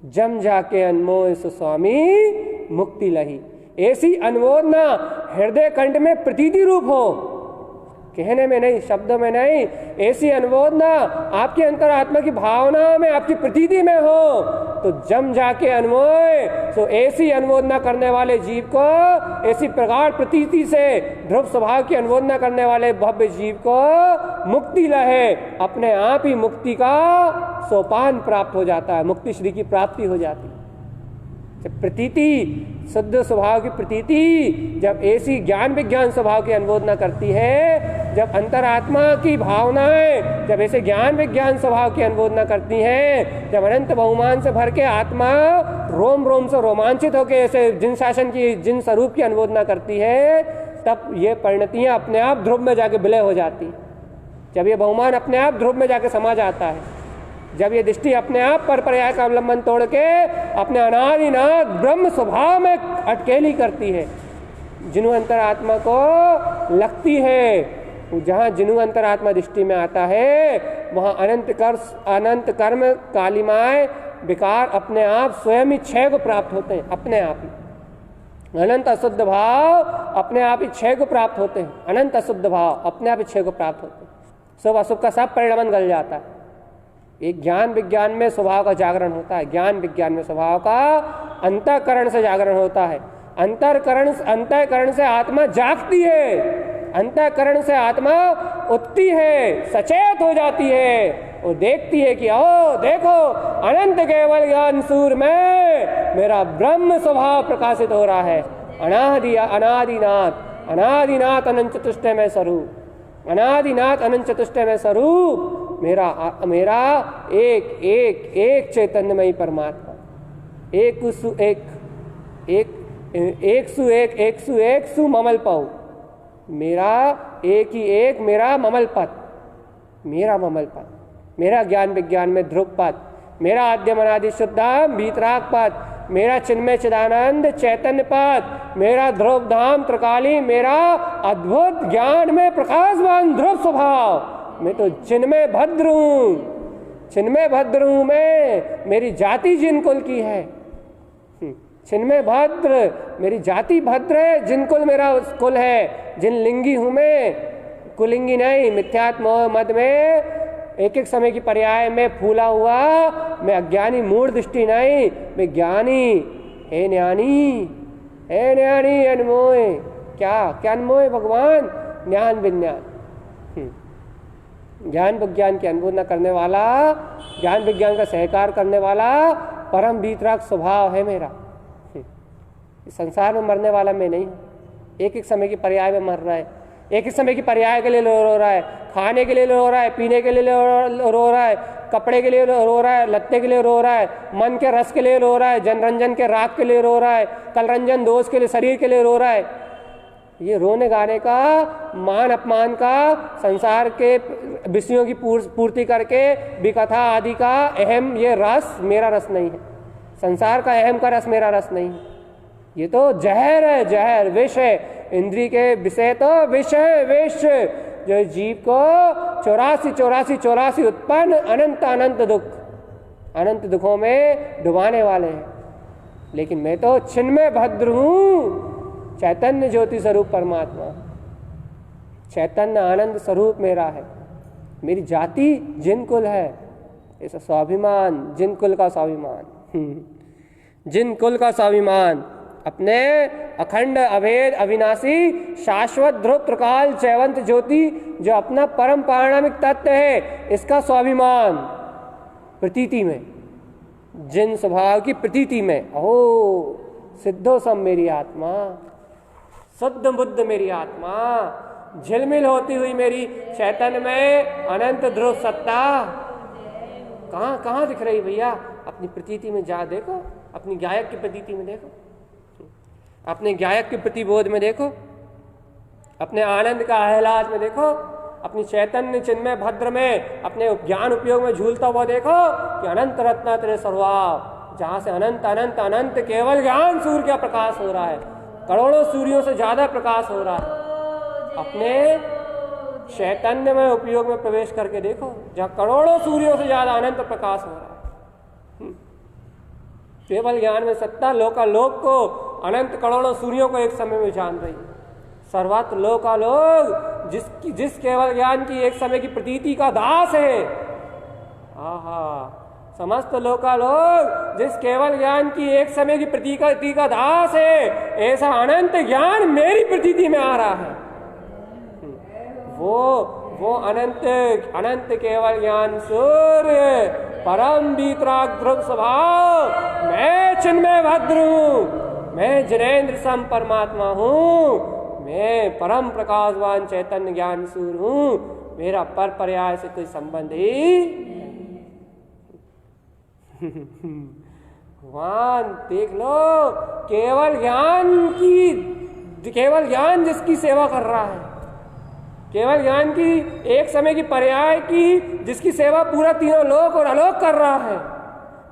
जम जाके अनमोल स्वामी मुक्ति लही। ऐसी अनुमोदना हृदय कंठ में प्रतीति रूप हो, कहने में नहीं, शब्दों में नहीं। ऐसी अनुमोदना आपकी अंतरात्मा की भावना में, आपकी प्रतीति में हो तो जम जाके अन्वय। तो ऐसी अनुमोदना करने वाले जीव को, ऐसी प्रगाढ़ प्रतीति से ध्रुव स्वभाव की अनुमोदना करने वाले भव्य जीव को मुक्ति लहे, अपने आप ही मुक्ति का सोपान प्राप्त हो जाता है, मुक्ति श्री की प्राप्ति हो जाती है। प्रतीति, शुद्ध स्वभाव की प्रतीति जब ऐसी ज्ञान विज्ञान स्वभाव की अनुमोदना करती है, जब अंतरात्मा की भावनाएं जब ऐसे ज्ञान विज्ञान स्वभाव की अनुमोदना करती हैं, जब अनंत बहुमान से भर के आत्मा रोम रोम से रोमांचित होकर ऐसे जिन शासन की, जिन स्वरूप की अनुमोदना करती है, तब ये परिणतियां अपने आप ध्रुव में जाके विलय हो जाती। जब ये बहुमान अपने आप ध्रुव में जाके समा जाता है, जब ये दृष्टि अपने आप पर पर्याय का अवलंबन तोड़ के अपने अनादिनाथ ब्रह्म स्वभाव में अटकेली करती है, जिनु अंतरात्मा को लगती है, जहाँ जिनु अंतरात्मा दृष्टि में आता है वहाँ अनंत कर्म कालिमाए विकार अपने आप स्वयं ही क्षय को प्राप्त होते हैं, अपने आप ही। अनंत अशुद्ध भाव अपने आप ही क्षय को प्राप्त होते हैं, अनंत अशुद्ध भाव अपने आप ही क्षय को प्राप्त होते हैं। शुभ अशुभ का सब परिणाम गल जाता है। एक ज्ञान विज्ञान में स्वभाव का जागरण होता है, ज्ञान विज्ञान में स्वभाव का अंतःकरण से जागरण होता है। अंतःकरण से आत्मा जागती है, अंतःकरण से आत्मा उठती है, सचेत हो जाती है और देखती है कि ओ देखो अनंत केवल ज्ञान सूर में मेरा ब्रह्म स्वभाव प्रकाशित हो रहा है। अनादिनाथ अनंत चतुष्टय में स्वरूप, अनादिनाथ अनंत चतुष्टय में स्वरूप मेरा एक चैतन्यमयी परमात्मा, एक सु ममल पाऊ, मेरा एक ही एक, मेरा ममल पद, मेरा ज्ञान विज्ञान में ध्रुव पद, मेरा आद्यम अनादि शुद्धाम भीतराग पद, मेरा चिन्मय चिदानंद चैतन्य पद, मेरा ध्रुव धाम त्रिकाली, मेरा अद्भुत ज्ञान में प्रकाशवान ध्रुव स्वभाव। मैं तो चिन्मय भद्र हूँ, छिन्मय भद्र हूं मैं, मेरी जाति जिन कुल की है। छिन्मय भद्र, मेरी जाति भद्र है, जिन कुल मेरा कुल है, जिन लिंगी हूं मैं, कुलिंगी नहीं। मिथ्यात्म मद में एक एक समय की पर्याय में फूला हुआ मैं अज्ञानी मूढ़ दृष्टि नहीं, मैं ज्ञानी। हे ज्ञानी, हे ज्ञानी अनमोय, क्या अनमोय भगवान? ज्ञान विज्ञान, ज्ञान विज्ञान की अनुभूति करने वाला, ज्ञान विज्ञान का सहकार करने वाला परम वीतराग स्वभाव है मेरा। संसार में मरने वाला मैं नहीं हूँ। एक एक समय की पर्याय में मर रहा है, एक एक समय की पर्याय के लिए रो रहा है, खाने के लिए रो रहा है, पीने के लिए रो रहा है, कपड़े के लिए रो रहा है, लत्ते के लिए रो रहा है, मन के रस के लिए रो रहा है, जनरंजन के राग के लिए रो रहा है, कलरंजन दोष के लिए, शरीर के लिए रो रहा है। ये रोने गाने का, मान अपमान का, संसार के विषयों की पूर्ति करके विकथा आदि का अहम, ये रस मेरा रस नहीं है। संसार का अहम का रस मेरा रस नहीं है। ये तो जहर है, जहर, विष है। इंद्री के विषय तो विष है, विष, जो जीव को 84 उत्पन्न अनंत दुख, अनंत दुखों में डुबाने वाले हैं। लेकिन मैं तो छिन्मय भद्र हूं, चैतन्य ज्योति स्वरूप परमात्मा, चैतन्य आनंद स्वरूप मेरा है। मेरी जाति जिन कुल है, ऐसा स्वाभिमान, जिन कुल का स्वाभिमान, जिन कुल का स्वाभिमान, अपने अखंड अभेद अविनाशी शाश्वत ध्रुव त्रिकाल चैवंत ज्योति, जो अपना परम पारणामिक तत्व है, इसका स्वाभिमान प्रतीति में, जिन स्वभाव की प्रतीति में। ओ सिद्धो सम मेरी आत्मा, शुद्ध बुद्ध मेरी आत्मा, झिलमिल होती हुई मेरी चैतन्य में अनंत ध्रुव सत्ता कहाँ दिख रही भैया? अपनी प्रतीति में जा देखो, अपनी गायक की प्रतीति में देखो, अपने गायक के प्रतिबोध में देखो, अपने आनंद का आह्लाद में देखो, अपनी चैतन्य चिन्मय भद्र में, अपने ज्ञान उपयोग में झूलता हुआ देखो कि अनंत रत्ना तेरे स्वभाव, जहां से अनंत अनंत अनंत केवल ज्ञान सूर्य का प्रकाश हो रहा है, करोड़ों सूर्यों से ज्यादा प्रकाश हो रहा है। अपने चैतन्य में उपयोग में प्रवेश करके देखो, जहां करोड़ों सूर्यों से ज्यादा अनंत प्रकाश हो रहा है। केवल ज्ञान में सत्ता लोकालोक को, अनंत करोड़ों सूर्यों को एक समय में जान रही है। सर्वत्र लोकालोक जिस केवल ज्ञान की एक समय की प्रतीति का दास है, आहा, समस्त लोकालोक जिस केवल ज्ञान की एक समय की प्रतीति का दास है, ऐसा अनंत ज्ञान मेरी प्रतीति में आ रहा है। वो अनंत केवल ज्ञान सूर्य, परम वीतराग ध्रुव स्वभाव, मैं चिन्मय भद्र हूँ, मैं जिनेन्द्र सम परमात्मा हूँ, मैं परम प्रकाशवान चैतन्य ज्ञान सूर्य हूँ, मेरा पर पर्याय से कोई संबंध ही। भगवान देख लो, केवल ज्ञान जिसकी सेवा कर रहा है, केवल ज्ञान की एक समय की पर्याय की जिसकी सेवा पूरा तीनों लोक और आलोक कर रहा है,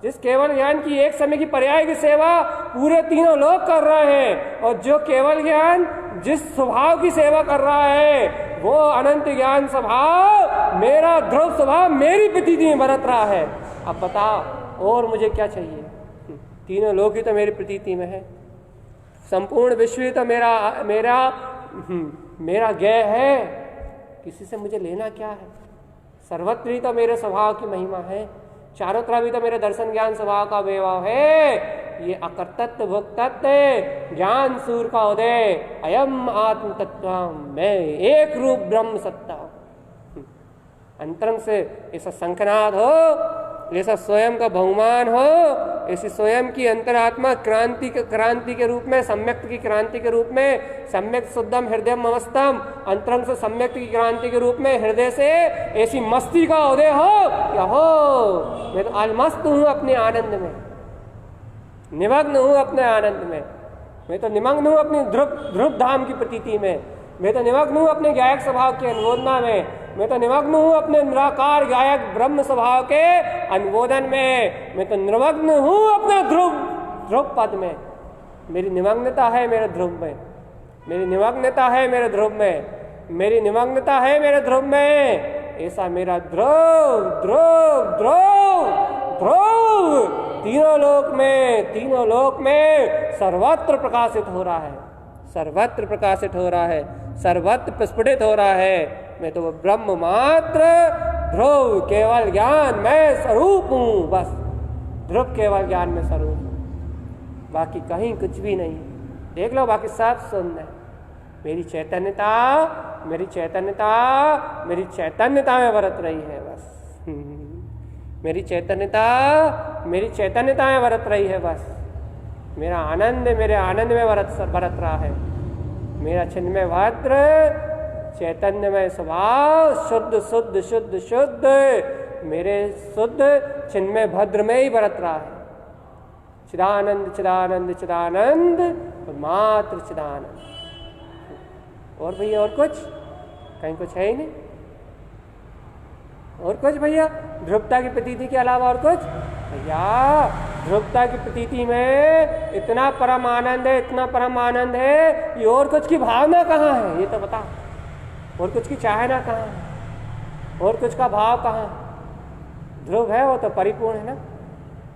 जिस केवल ज्ञान की एक समय की पर्याय की सेवा पूरे तीनों लोक कर रहे हैं, और जो केवल ज्ञान जिस स्वभाव की सेवा कर रहा है, वो अनंत ज्ञान स्वभाव, मेरा ध्रुव स्वभाव मेरी प्रतीति में बरत रहा है। अब बताओ और मुझे क्या चाहिए? तीनों लोक ही तो मेरी प्रतीति में है, संपूर्ण विश्व तो मेरा ज्ञेय है, किसी से मुझे लेना क्या है? सर्वत्र ही तो मेरे स्वभाव की महिमा है, चारों तरफ भी तो मेरे दर्शन ज्ञान स्वभाव का वैभव है। ये अकर्तत्व भोक्तत्व ज्ञान सूर्य का उदय, अयम आत्म तत्व, मैं एक रूप ब्रह्म सत्ता। अंतरंग से ऐसा शंखनाद हो, ऐसा स्वयं का बहुमान हो, ऐसी स्वयं की अंतरात्मा क्रांति के रूप में, सम्यक की क्रांति के रूप में, सम्यक शुद्धम हृदय मस्तम, अंतरंग से सम्यक की क्रांति के रूप में हृदय से ऐसी मस्ती का उदय हो, क्या हो? मैं तो अलमस्त हूँ अपने आनंद में, निमग्न हूँ अपने आनंद में, मैं तो निमग्न हूँ अपनी ध्रुव धाम की प्रतीति में, मैं तो निमग्न हूँ अपने गायक स्वभाव की अनुमोदना में, मैं तो निमग्न हूँ अपने निराकार गायक ब्रह्म स्वभाव के अनुमोदन में, मैं तो निमग्न हूँ अपने ध्रुव पद में। मेरी निमग्नता है मेरे ध्रुव में, मेरी निमग्नता है मेरे ध्रुव में, मेरी निमग्नता है मेरे ध्रुव में। ऐसा मेरा ध्रुव ध्रुव ध्रुव ध्रुव तीनों लोक में सर्वत्र प्रकाशित हो रहा है, सर्वत्र प्रकाशित हो रहा है, सर्वत्र प्रस्फुटित हो रहा है। मैं तो ब्रह्म मात्र ध्रुव केवल ज्ञान मैं स्वरूप हूँ, बस ध्रुव केवल ज्ञान में स्वरूप हूँ, बाकी कहीं कुछ भी नहीं। देख लो बाकी सब शून्य है। मेरी चैतन्यता मेरी चैतन्यता में बरत रही है, बस मेरी चैतन्यता में बरत रही है, बस मेरा आनंद मेरे आनंद में बरत रहा है। मेरा चिन्मय भद्र चैतन्यमय स्वभाव शुद्ध शुद्ध शुद्ध शुद्ध मेरे शुद्ध चिन्मय भद्र में ही बरत रहा है। चिदानंद चिदानंद चिदानंद मात्र चिदानंद। और भैया और कुछ कहीं कुछ है ही नहीं, और कुछ भैया ध्रुवता की प्रतीति के अलावा और कुछ भैया? ध्रुवता की प्रतीति में इतना परम आनंद है, इतना परम आनंद है, ये और कुछ की भावना कहाँ है? ये तो बता, और कुछ की चाहना कहाँ है? और कुछ का भाव कहाँ है? ध्रुव है वो तो परिपूर्ण है ना,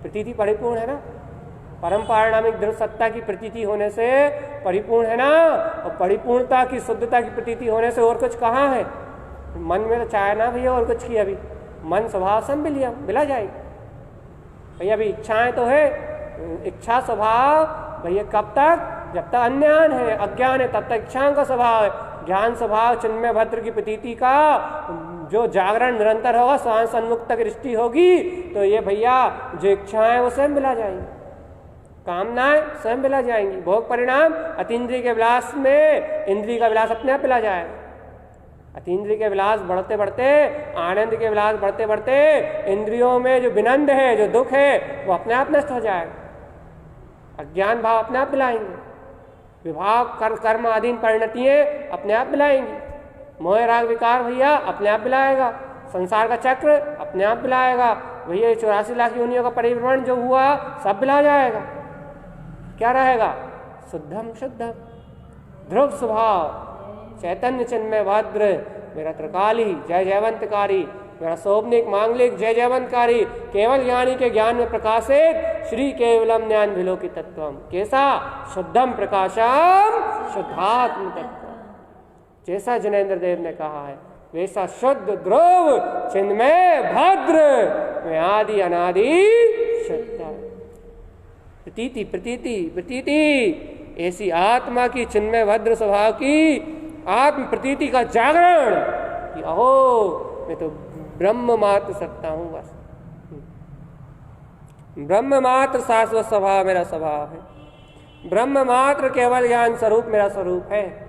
प्रतीति परिपूर्ण है ना, परम पारिणामिक ध्रुव सत्ता की प्रतीति होने से परिपूर्ण है ना, और परिपूर्णता की शुद्धता की प्रतीति होने से और कुछ कहाँ है? मन में तो चाहना भैया और कुछ की, अभी मन स्वभाव सब मिला जाएगी भैया। अभी इच्छाएं तो है, इच्छा स्वभाव भैया कब तक? जब तक अज्ञान है, अज्ञान है तब तक इच्छाओं का स्वभाव है। ज्ञान स्वभाव चिन्मय भद्र की प्रतीति का जो जागरण निरंतर होगा, स्वांग सन्मुख तक दृष्टि होगी, तो ये भैया जो इच्छाएं वो स्वयं मिला जाएंगी, कामनाएं स्वयं मिला जाएंगी। भोग परिणाम अतीन्द्रिय के विलास में इंद्रिय का विलास अपने आप मिला जाएगा। अतीन्द्रिय के विलास बढ़ते बढ़ते, आनंद के विलास बढ़ते बढ़ते, इंद्रियों में जो विनंद है, जो दुख है, वो अपने आप नष्ट हो जाएगा। अज्ञान भाव अपने आप मिलाएंगे, विभाग कर्म अधीन परिणतियां अपने आप मिलाएंगी, मोह राग विकार भैया अपने आप मिलाएगा, संसार का चक्र अपने आप मिलाएगा भैया। 84 लाख योनियों का परिभ्रमण जो हुआ सब मिला जाएगा। क्या रहेगा? शुद्धम शुद्धम ध्रुव स्वभाव चैतन्य चिन्मय भद्र मेरा त्रिकाली जय जयवंतकारी, मेरा शोभनिक मांगलिक जय जयवंतकारी, केवल ज्ञानी के ज्ञान में प्रकाशित श्री केवलम ज्ञान विलोकित तत्वम। कैसा? शुद्धम प्रकाशम शुद्धात्म तत्व। जैसा जिनेन्द्र देव ने कहा है वैसा शुद्ध ध्रुव चिन्मय भद्र में आदि अनादि शुद्ध। प्रतीति प्रतीति प्रतीति ऐसी आत्मा की चिन्मय भद्र स्वभाव की आत्म प्रतीति का जागरण कि अहो मैं तो ब्रह्म मात्र सत्ता हूं, बस ब्रह्म मात्र शाश्वत स्वभाव मेरा स्वभाव है, ब्रह्म मात्र केवल ज्ञान स्वरूप मेरा स्वरूप है,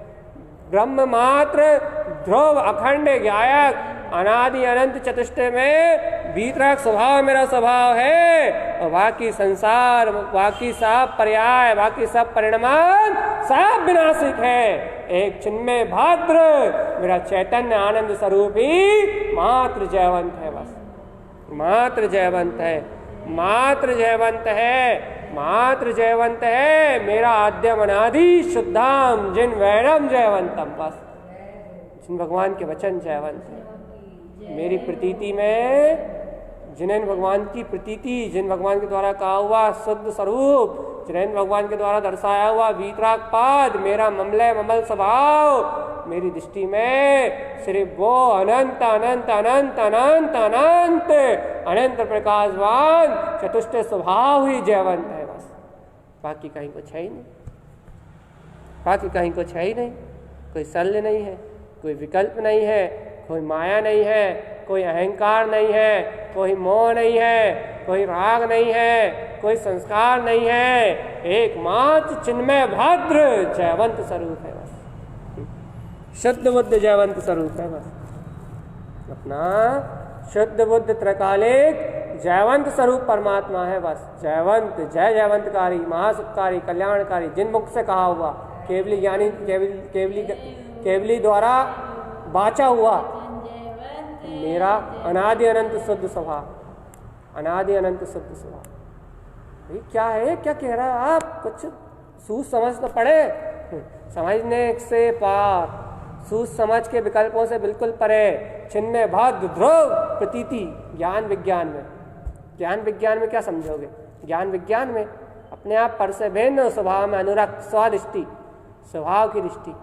ब्रह्म मात्र ध्रुव अखंड गायक अनादि अनंत चतुष्टय में वीतराग स्वभाव मेरा स्वभाव है। और बाकी संसार, बाकी सब पर्याय, बाकी सब परिणाम सब विनाशिक है। एक चिन्मय भद्र मेरा चैतन्य आनंद स्वरूप ही मात्र जयवंत है, बस मात्र जयवंत है, मात्र जयवंत है, मात्र जयवंत है। मेरा आद्यम अनादि शुद्धाम जिन वैणम जयवंतम, बस जिन भगवान के वचन जयवंत है। मेरी प्रतीति में जिन भगवान की प्रतीति, जिन भगवान के द्वारा कहा हुआ शुद्ध स्वरूप, जिन भगवान के द्वारा दर्शाया हुआ वीतराग पाद, मेरा ममलय ममल स्वभाव, मेरी दृष्टि में सिर्फ वो अनंत अनंत अनंत अनंत अनंत अनंत प्रकाशवान चतुष्ट स्वभाव ही जयवंत है, बस बाकी कहीं कुछ है ही नहीं, बाकी कहीं कुछ है ही नहीं। कोई शल्य नहीं है, कोई विकल्प नहीं है, कोई माया नहीं है, कोई अहंकार नहीं है, कोई मोह नहीं है, कोई राग नहीं है, कोई संस्कार नहीं है। एकमात्र चिन्मय भद्र जयवंत स्वरूप है, बस शुद्ध बुद्ध जयवंत स्वरूप है, बस अपना शुद्ध बुद्ध त्रकालिक जयवंत स्वरूप परमात्मा है, बस जयवंत जय जयवंतकारी महासुखकारी कल्याणकारी। जिन मुख से कहा हुआ केवली ज्ञानी केवली द्वारा बाचा हुआ मेरा अनादि अनंत शुद्ध स्वभाव, अनादि अनंत शुद्ध स्वभाव। ये क्या है, क्या कह रहा है आप? कुछ सूझ समझ तो पड़े, समझने से पार सूझ समझ के विकल्पों से बिल्कुल परे, छिन्मय भद्र ध्रुव प्रतीति। ज्ञान विज्ञान में, ज्ञान विज्ञान में क्या समझोगे? ज्ञान विज्ञान में अपने आप पर से भिन्न, स्वभाव में अनुरक्त, स्वदृष्टि, स्वभाव की दृष्टि।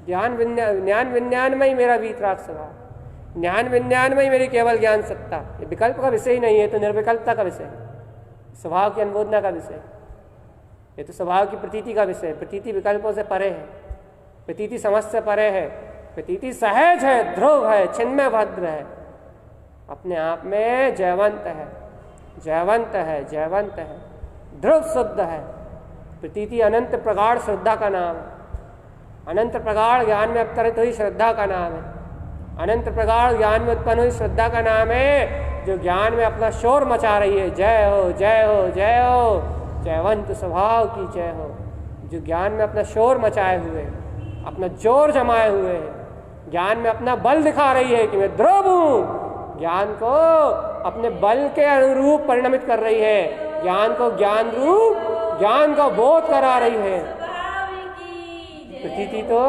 ज्ञान विज्ञान में ही मेरा वीतराग स्वभाव, ज्ञान विज्ञान में ही मेरी केवल ज्ञान सत्ता। ये विकल्प का विषय ही नहीं है, तो निर्विकल्पता का विषय, स्वभाव की अनुमोदना का विषय। ये तो स्वभाव की प्रतीति का विषय। प्रतीति विकल्पों से परे है, प्रतीति समझ से परे है, प्रतीति सहज है, ध्रुव है, छिन्मय भद्र है, अपने आप में जयवंत है, जयवंत है, जयवंत है, ध्रुव शुद्ध है। प्रतीति अनंत प्रगाढ़ श्रद्धा का नाम है, अनंत प्रगाढ़ ज्ञान में अवतरित हुई श्रद्धा का नाम है, अनंत प्रगाढ़ ज्ञान में उत्पन्न हुई श्रद्धा का नाम है, जो ज्ञान में अपना शोर मचा रही है। जय हो, जय हो, जय हो, जयवंत स्वभाव की जय हो। जो ज्ञान में अपना शोर मचाए हुए, अपना जोर जमाए हुए है, ज्ञान में अपना बल दिखा रही है कि मैं ध्रुव हूँ, ज्ञान को अपने बल के अनुरूप परिणमित कर रही है, ज्ञान को ज्ञान रूप, ज्ञान का बोध करा रही है। प्रतीति तो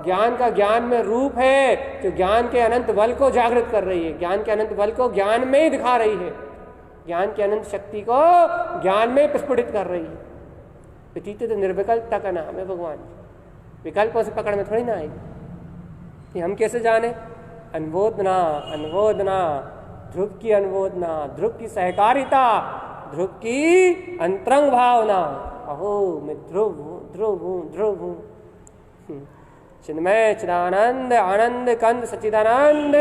ज्ञान का ज्ञान में रूप है, जो ज्ञान के अनंत बल को जागृत कर रही है, ज्ञान के अनंत बल को ज्ञान में ही दिखा रही है, ज्ञान की अनंत शक्ति को ज्ञान में प्रस्फुटित कर रही है। प्रतीति तो निर्विकल्पता का नाम है भगवान। विकल्पों से पकड़ में थोड़ी ना आएगी कि हम कैसे जाने। अनुमोदना, अनुमोदना, ध्रुव की अनुमोदना, ध्रुव की सहकारिता, ध्रुव की अंतरंग भावना। अहो मैं ध्रुव हूँ, ध्रुव हूँ, ध्रुव हूँ। चिन्मय चिदानंद आनंद कंद सच्चिदानंद,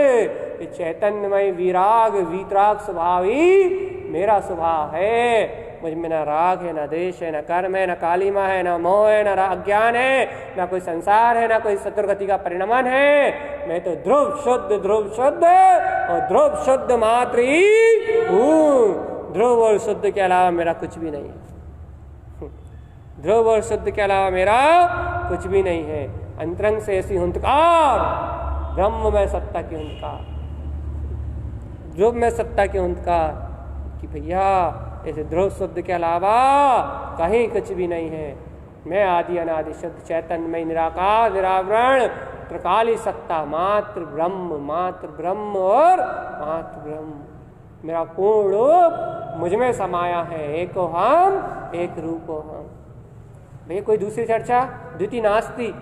चैतन्यमय विराग वीतराग स्वभाव ही मेरा स्वभाव है। मुझ में न राग है, न देश है, न कर्म है, न कालिमा है, न मोह है, न अज्ञान है, न कोई संसार है, न कोई शत्रुगति का परिणमन है। मैं तो ध्रुव शुद्ध, ध्रुव शुद्ध और ध्रुव शुद्ध मात्र ही हूँ। ध्रुव और शुद्ध के अलावा मेरा कुछ भी नहीं है। ध्रुव और शुद्ध के अलावा मेरा कुछ भी नहीं है। अंतरंग से ऐसी हुंकार, ब्रह्म में सत्ता की हुंकार, ध्रुव में सत्ता की हुंकार कि भैया ऐसे ध्रुव शुद्ध के अलावा कहीं कुछ भी नहीं है। मैं आदि अनादि शुद्ध चैतन्यमय निराकार निरावरण त्रिकाली सत्ता, मात्र ब्रह्म, मात्र ब्रह्म और मात्र ब्रह्म। मेरा पूर्ण रूप मुझ में समाया है। एको हम, एक रूपो हम। भैया कोई दूसरी चर्चा? द्वितीय नास्ति,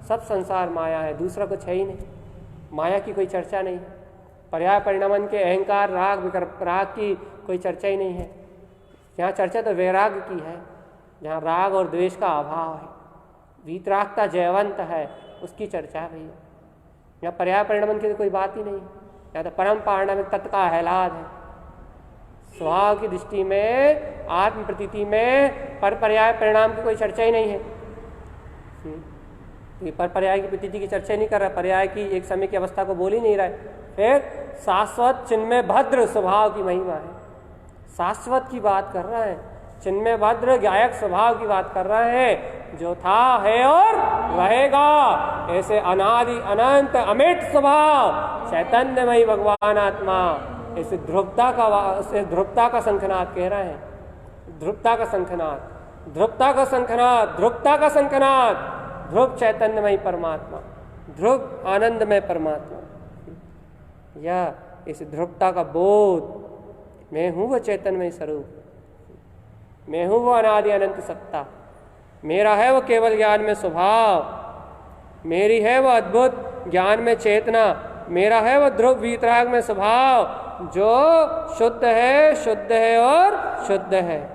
सब संसार माया है, दूसरा कुछ है ही नहीं। माया की कोई चर्चा नहीं है। पर्याय परिणमन के अहंकार राग विकल्प राग की कोई चर्चा ही नहीं है। यहाँ चर्चा तो वैराग की है, जहाँ राग और द्वेष का अभाव है, वीतरागता जयवंत है, उसकी चर्चा है भैया। यहाँ पर्याय परिणमन की तो कोई बात ही नहीं है। यहाँ तो परम पारणमिक तत्व का आह्लाद है। स्वभाव की दृष्टि में, आत्म प्रतीति में पर पर्याय परिणाम की कोई चर्चा ही नहीं है। पर पर्याय की प्रतीति की चर्चा नहीं कर रहा, पर्याय की एक समय की अवस्था को बोल ही नहीं रहा है। फिर शाश्वत चिन्मय भद्र स्वभाव की महिमा है, शाश्वत की बात कर रहा है, चिन्मय भद्र गायक स्वभाव की बात कर रहा है, जो था है और रहेगा, ऐसे अनादि अनंत अमिट स्वभाव चैतन्यमयी भगवान आत्मा। ऐसे ध्रुवता का शंखनाद कह रहे हैं। ध्रुवता का शंखनाद, ध्रुवता का शंखनाद, ध्रुवता का शंखनाद, ध्रुव चैतन्यमय परमात्मा, ध्रुव आनंदमय परमात्मा। या इस ध्रुवता का बोध, मैं हूँ वह चैतन्यमय स्वरूप, मैं हूँ वो अनादि अनंत सत्ता, मेरा है वो केवल ज्ञान में स्वभाव, मेरी है वो अद्भुत ज्ञान में चेतना, मेरा है वो ध्रुव वीतराग में स्वभाव, जो शुद्ध है और शुद्ध है,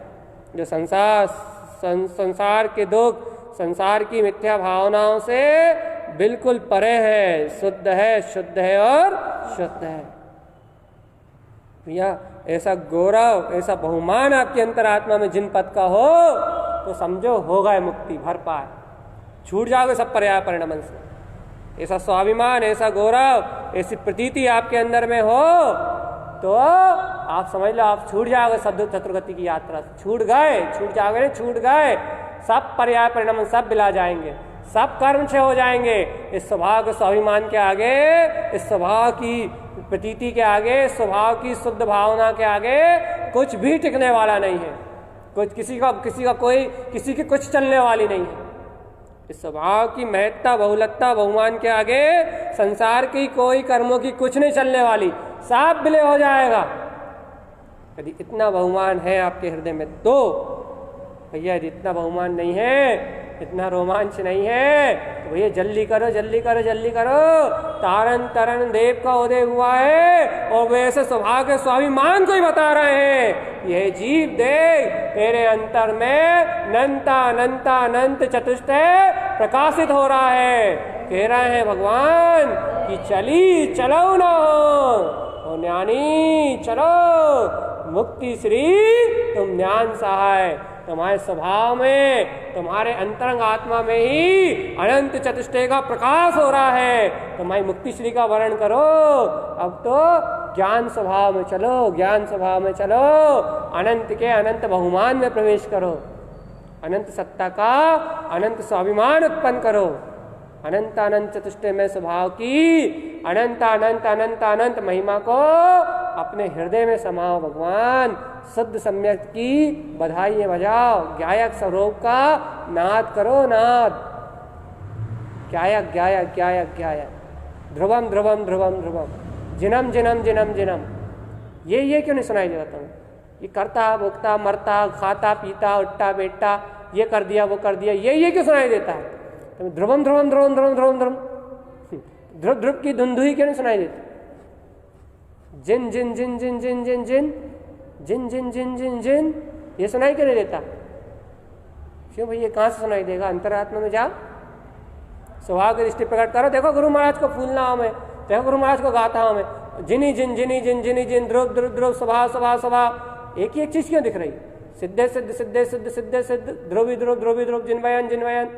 जो संसार के दुख, संसार की मिथ्या भावनाओं से बिल्कुल परे है, शुद्ध है और शुद्ध है। भैया ऐसा गौरव, ऐसा बहुमान आपकी अंतरात्मा में जिन पद का हो, तो समझो हो गए मुक्ति भर पाए, छूट जाओगे सब पर्याय परिणमन से। ऐसा स्वाभिमान, ऐसा गौरव, ऐसी प्रतीति आपके अंदर में हो, तो आप समझ लो आप छूट जाओगे सब चतुर्गति की यात्रा से। छूट गए, छूट जाओगे, छूट गए, सब पर्याय परिणमन सब बिला जाएंगे, सब कर्म क्षय हो जाएंगे। इस स्वभाव के स्वाभिमान के आगे, इस स्वभाव की प्रतीति के आगे, स्वभाव की शुद्ध भावना के आगे कुछ भी टिकने वाला नहीं है। कुछ किसी की कुछ चलने वाली नहीं है। इस स्वभाव की महत्ता, बहुलकता, बहुमान के आगे संसार की कोई कर्मों की कुछ नहीं चलने वाली, सब विलय हो जाएगा। यदि इतना बहुमान है आपके हृदय में तो भैया, यदि इतना बहुमान नहीं है, इतना रोमांच नहीं है, तो भैया जल्दी करो, जल्दी करो, जल्दी करो। तारण तरण देव का उदय हुआ है और वे ऐसे स्वभाव के स्वाभिमान को ही बता रहे हैं। यह जीव देख, तेरे अंतर में अनंता अनंता अनंत चतुष्टय प्रकाशित हो रहा है। कह रहे हैं भगवान कि चली चलो न हो ज्ञानी चलो, मुक्ति श्री तुम ज्ञान सहाय। तुम्हारे स्वभाव में, तुम्हारे अंतरंग आत्मा में ही अनंत चतुष्टय का प्रकाश हो रहा है। तुम्हारी मुक्ति श्री का वर्णन करो। अब तो ज्ञान स्वभाव में चलो, ज्ञान स्वभाव में चलो, अनंत के अनंत बहुमान में प्रवेश करो, अनंत सत्ता का अनंत स्वाभिमान उत्पन्न करो, अनंत अनंत चतुष्टय में स्वभाव की अनंत अनंत अनंत अनंत महिमा को अपने हृदय में समाओ। भगवान शुद्ध सम्यक की बधाई बजाओ, गायक स्वरूप का नाद करो, नाद। गायक गायक गायक गायक, ध्रुवम ध्रुवम ध्रुवम ध्रुवम, जिनम जिनम जिनम जिनम। ये क्यों नहीं सुनाई देता तुम्हें? ये करता भोगता मरता खाता पीता उठता बैठता, ये कर दिया वो कर दिया, ये क्यों सुनाई देता है? ध्रुवम ध्रुवम ध्रुवम ध्रुवम ध्रुवम ध्रुवम, ध्रुव ध्रुव की धुंधुई क्यों नहीं सुनाई देती? जिन जिन जिन जिन जिन जिन जिन जिन जिन जिन जिन जिन, ये सुनाई क्यों नहीं देता? क्यों भैया, कहाँ से सुनाई देगा? अंतरात्मा में जाओ, स्वभाव की दृष्टि प्रकट करो। देखो गुरु महाराज को फूलना हूं मैं, देखो गुरु महाराज को गाता हूं मैं, जिनी जिन जिनी जिन जिनी जिन, ध्रुव ध्रुव ध्रुव, स्वभाव स्वभाव स्वभाव। एक ही एक चीज क्यों दिख रही? सिद्धे सिद्ध सिद्धे सिद्ध सिद्धे सिद्ध, ध्रुवी ध्रुव ध्रुवी ध्रुव, जिन्वयन जिन्वयन,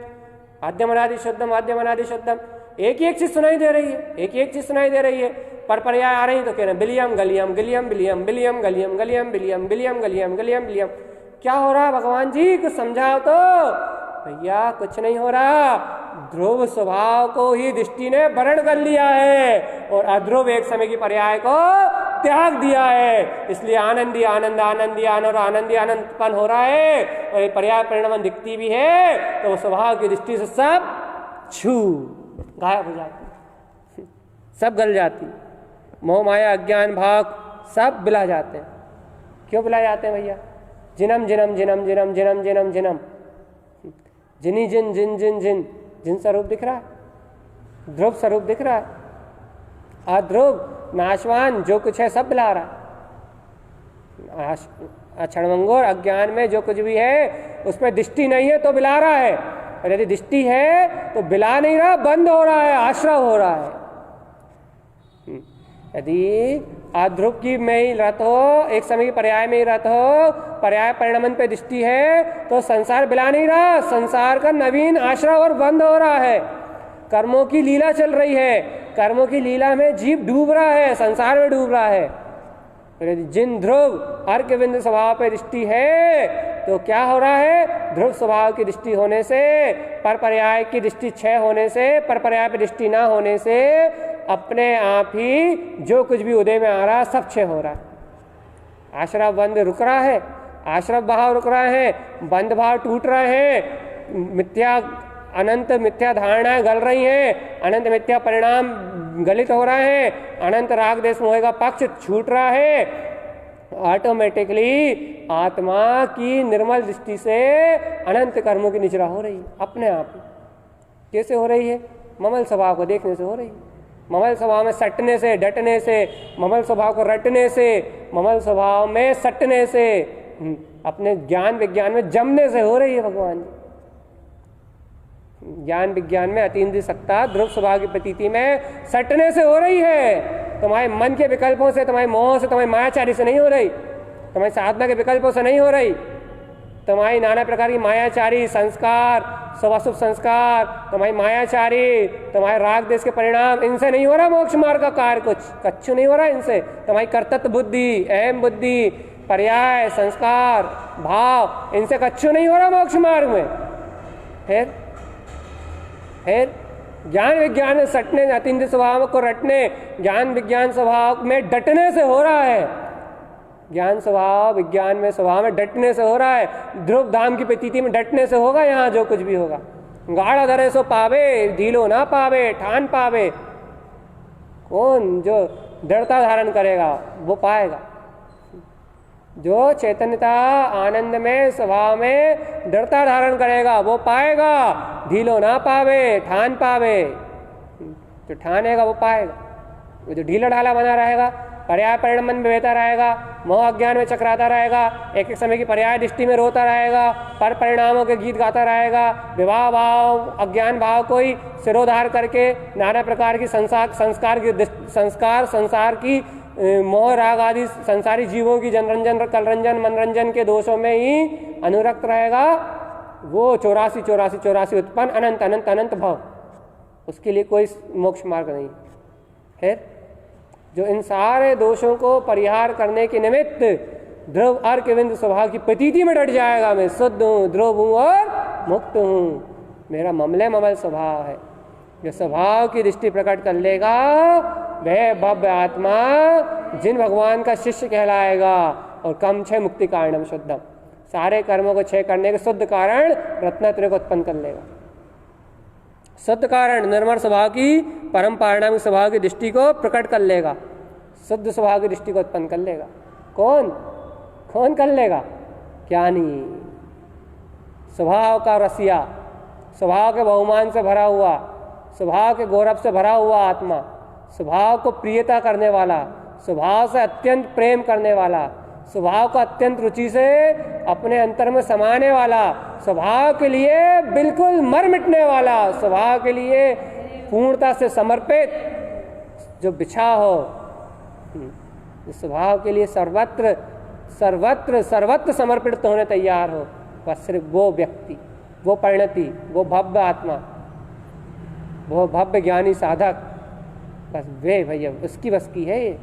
आद्यमनादि शुद्धम आद्यमनादि शुद्धम। एक ही एक चीज सुनाई दे रही है, एक ही एक चीज सुनाई दे रही है। पर पर्याय आ रही तो कह रहे बिलियम गलियम गिलियम बिलियम बिलियम गलियम गलियम बिलियम बिलियम गलियम गलियम बिलियम। क्या हो रहा है भगवान जी, कुछ समझाओ तो। भैया कुछ नहीं हो रहा, ध्रुव स्वभाव को ही दृष्टि ने वर्ण कर लिया है और अध्रुव एक समय की पर्याय को त्याग दिया है। इसलिए आनंदी आनंद आनंदी आनंद आनंदी आनंद उत्पन्न हो रहा है और ये पर्याय परिणाम दिखती भी है तो स्वभाव की दृष्टि से सब छू गायब हो जाती, सब गल जाती, मोह माया अज्ञान भाव सब बिला जाते हैं। क्यों बिला जाते हैं भैया? जिनम जिनम जिनम जिनम जिनम जिनम जिनम, जिनी जिन जिन जिन जिन, जिन स्वरूप दिख रहा है, ध्रुव स्वरूप दिख रहा है, अध्रुव नाशवान जो कुछ है सब बिला रहा है। क्षणभंगुर अज्ञान में जो कुछ भी है उस पर दृष्टि नहीं है तो बिला रहा है, और यदि दृष्टि है तो बिला नहीं रहा, बंद हो रहा है, आश्रव हो रहा है। यदि अध्रुव की में ही रत हो, एक समय की पर्याय में ही रत हो, पर्याय परिणामन पे दृष्टि है तो संसार बिला नहीं रहा, संसार का नवीन आश्रय और बंद हो रहा है। कर्मों की लीला चल रही है, कर्मों की लीला में जीव डूब रहा है, संसार में डूब रहा है। जिन ध्रुव अर्क बिंदु स्वभाव पे दृष्टि है तो क्या हो रहा है? ध्रुव स्वभाव की दृष्टि होने से, पर पर्याय की दृष्टि क्षय होने से, पर पर्याय पे दृष्टि ना होने से अपने आप ही जो कुछ भी उदय में आ रहा है सब क्षय हो रहा है। आश्रव बंद रुक रहा है, आश्रव भाव रुक रहा है, बंद भाव टूट रहे हैं, मिथ्या अनंत मिथ्या धारणाएं गल रही हैं, अनंत मिथ्या परिणाम गलित हो रहे हैं, अनंत राग देश मोह का पक्ष छूट रहा है। ऑटोमेटिकली आत्मा की निर्मल दृष्टि से अनंत कर्मों की निचरा हो रही है अपने आप ही। कैसे हो रही है? ममल स्वभाव को देखने से हो रही है, ममल स्वभाव में सटने से, डटने से, ममल स्वभाव को रटने से, ममल स्वभाव में सटने से, अपने ज्ञान विज्ञान में जमने से हो रही है। भगवान ज्ञान विज्ञान में अतीन्द्रिय सत्ता ध्रुव स्वभाव की प्रतीति में सटने से हो रही है। तुम्हारे मन के विकल्पों से, तुम्हारे मोह से, तुम्हारी मायाचारी से नहीं हो रही, तुम्हारी साधना के विकल्पों से नहीं हो रही, तुम्हारी नाना प्रकार की मायाचारी संस्कार, शुभाशुभ संस्कार, तुम्हारी मायाचारी, तुम्हारे राग देश के परिणाम, इनसे नहीं हो रहा मोक्ष मार्ग का कार्य, कुछ कच्छु नहीं हो रहा इनसे। तुम्हारी कर्तव्य बुद्धि, अहम बुद्धि, पर्याय, संस्कार, भाव, इनसे कच्छु नहीं हो रहा मोक्ष मार्ग में। फिर ज्ञान विज्ञान में सटने, अतीन्द्रिय स्वभाव को रटने, ज्ञान विज्ञान स्वभाव में डटने से हो रहा है। ज्ञान स्वभाव विज्ञान में स्वभाव में डटने से हो रहा है, ध्रुव धाम की प्रतीति में डटने से होगा यहाँ जो कुछ भी होगा। गाढ़ा धरे सो पावे, ढीलो ना पावे, ठान पावे। कौन? जो दृढ़ता धारण करेगा वो पाएगा। जो चैतन्यता आनंद में स्वभाव में दृढ़ता धारण करेगा वो पाएगा। ढीलो ना पावे, ठान पावे। जो ठानेगा वो पाएगा। वो जो ढीला ढाला बना रहेगा, पर्याय परिणाम में बहता रहेगा, मोह अज्ञान में चकराता रहेगा, एक एक समय की पर्याय दृष्टि में रोता रहेगा, पर परिणामों के गीत गाता रहेगा, विवाह भाव अज्ञान भाव को ही सिरोधार करके नाना प्रकार की संसार की मोह राग आदि संसारी जीवों की जनरंजन कलरंजन मनरंजन के दोषों में ही अनुरक्त रहेगा। वो 84 उत्पन्न अनंत अनंत अनंत भव, उसके लिए कोई मोक्ष मार्ग नहीं है। जो इन सारे दोषों को परिहार करने के निमित्त ध्रुव अर्कविंद स्वभाव की प्रतीति में डट जाएगा। मैं शुद्ध हूँ, ध्रुव हूँ और मुक्त हूँ, मेरा ममले ममल स्वभाव है। जो स्वभाव की दृष्टि प्रकट कर लेगा वह भव्य आत्मा जिन भगवान का शिष्य कहलाएगा। और कम क्षय मुक्ति कारणम शुद्धम, सारे कर्मों को क्षय करने के शुद्ध कारण रत्नत्रय को उत्पन्न कर लेगा। शुद्ध कारण निर्मल स्वभाव की परम पारिणामिक स्वभाव की दृष्टि को प्रकट कर लेगा, शुद्ध स्वभाव की दृष्टि को उत्पन्न कर लेगा। कौन? कौन कर लेगा? ज्ञानी, स्वभाव का रसिया, स्वभाव के बहुमान से भरा हुआ, स्वभाव के गौरव से भरा हुआ आत्मा, स्वभाव को प्रियता करने वाला, स्वभाव से अत्यंत प्रेम करने वाला, स्वभाव को अत्यंत रुचि से अपने अंतर में समाने वाला, स्वभाव के लिए बिल्कुल मर मिटने वाला, स्वभाव के लिए पूर्णता से समर्पित जो बिछा हो, स्वभाव के लिए सर्वत्र सर्वत्र सर्वत्र समर्पित होने तैयार हो, बस सिर्फ वो व्यक्ति, वो परिणति, वो भव्य आत्मा, वो भव्य ज्ञानी साधक, बस वे भैया उसकी बस की है ये।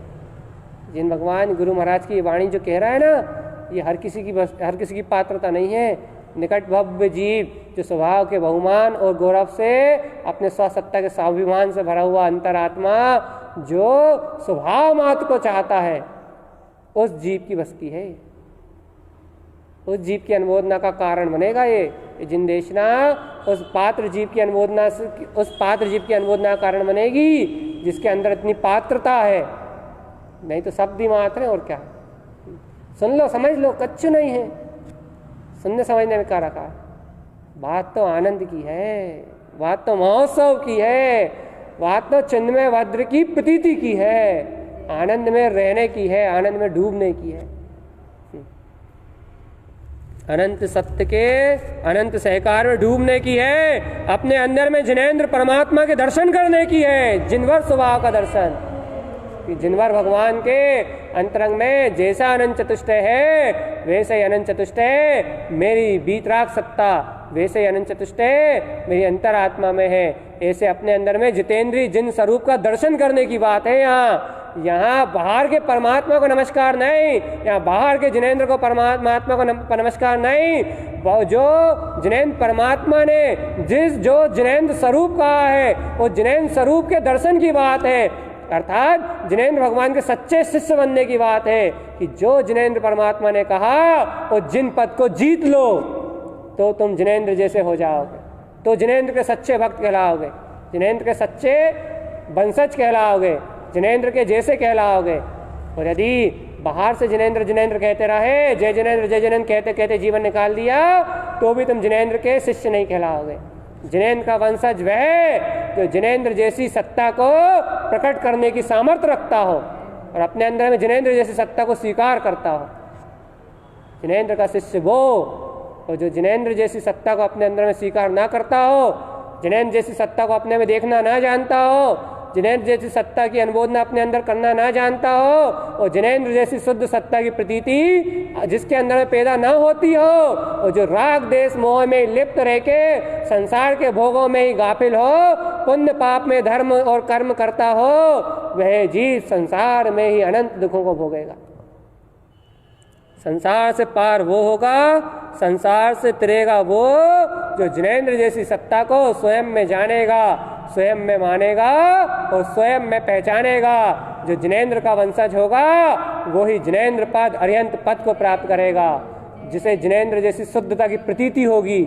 जिन भगवान गुरु महाराज की वाणी जो कह रहा है ना, ये हर किसी की पात्रता नहीं है। निकट भव्य जीव जो स्वभाव के बहुमान और गौरव से अपने स्वसत्ता के स्वाभिमान से भरा हुआ अंतरात्मा जो स्वभाव मात्र को चाहता है, उस जीव की बस की है। उस जीव की अनुमोदना का कारण बनेगा ये जिनदेशना उस पात्र जीव की अनुमोदना का कारण बनेगी जिसके अंदर इतनी पात्रता है। नहीं तो शब्द ही मात्र है और क्या है। सुन लो, समझ लो, कच्छ नहीं है, सुनने समझने में क्या रखा है। बात तो आनंद की है, बात तो महोत्सव की है, बात तो चिन्मय भद्र की प्रतीति की है, आनंद में रहने की है, आनंद में डूबने की है, अनंत सत्य के अनंत सहकार में डूबने की है, अपने अंदर में जिनेंद्र परमात्मा के दर्शन करने की है, जिनवर स्वभाव का दर्शन। जिनवर भगवान के अंतरंग में जैसा अनंत चतुष्टय है वैसे ही अनंत चतुष्टय मेरी बीतराग सत्ता, वैसे ही अनंत चतुष्टय मेरी अंतरात्मा में है। ऐसे अपने अंदर में जितेंद्रीय जिन स्वरूप का दर्शन करने की बात है। यहाँ बाहर के परमात्मा को नमस्कार नहीं, यहाँ बाहर के जिनेंद्र को परमात्मा को नमस्कार नहीं। जो जिनेंद्र परमात्मा ने जो जिनेंद्र स्वरूप कहा है वो जिनेंद्र स्वरूप के दर्शन की बात है, अर्थात जिनेंद्र भगवान के सच्चे शिष्य बनने की बात है कि जो जिनेंद्र परमात्मा ने कहा वो जिन पद को जीत लो तो तुम जिनेंद्र जैसे हो जाओगे, तो जिनेंद्र के सच्चे भक्त कहलाओगे, जिनेंद्र के सच्चे वंशज कहलाओगे, जिनेंद्र के जैसे कहलाओगे। और यदि बाहर से जिनेंद्र जिनेंद्र कहते रहे, जय जिनेंद्र कहते कहते जीवन निकाल दिया, तो भी तुम जिनेंद्र के शिष्य नहीं कहलाओगे। जिनेंद्र का वंशज वह जो जिनेंद्र जैसी सत्ता को प्रकट करने की सामर्थ्य रखता हो और अपने अंदर में जिनेंद्र जैसी सत्ता को स्वीकार करता हो। जिनेंद्र का शिष्य वो, और जो जिनेंद्र जैसी सत्ता को अपने अंदर में स्वीकार ना करता हो, जिनेंद्र जैसी सत्ता को अपने में देखना ना जानता हो, जिनेंद्र जैसी सत्ता की अनुमोदना अपने अंदर करना ना जानता हो, और जिनेंद्र जैसी शुद्ध सत्ता की प्रतीति जिसके अंदर में पैदा ना होती हो, और जो राग देश मोह में लिप्त रह के संसार के भोगों में ही गाफिल हो, पुण्य पाप में धर्म और कर्म करता हो, वह जीव संसार में ही अनंत दुखों को भोगेगा। संसार से पार वो होगा, संसार से तिरेगा वो जो जिनेंद्र जैसी सत्ता को स्वयं में जानेगा, स्वयं में मानेगा और स्वयं में पहचानेगा। जो जिनेंद्र का वंशज होगा वो ही जिनेंद्र पद अरिहंत पद को प्राप्त करेगा, जिसे जिनेंद्र जैसी शुद्धता की प्रतीति होगी,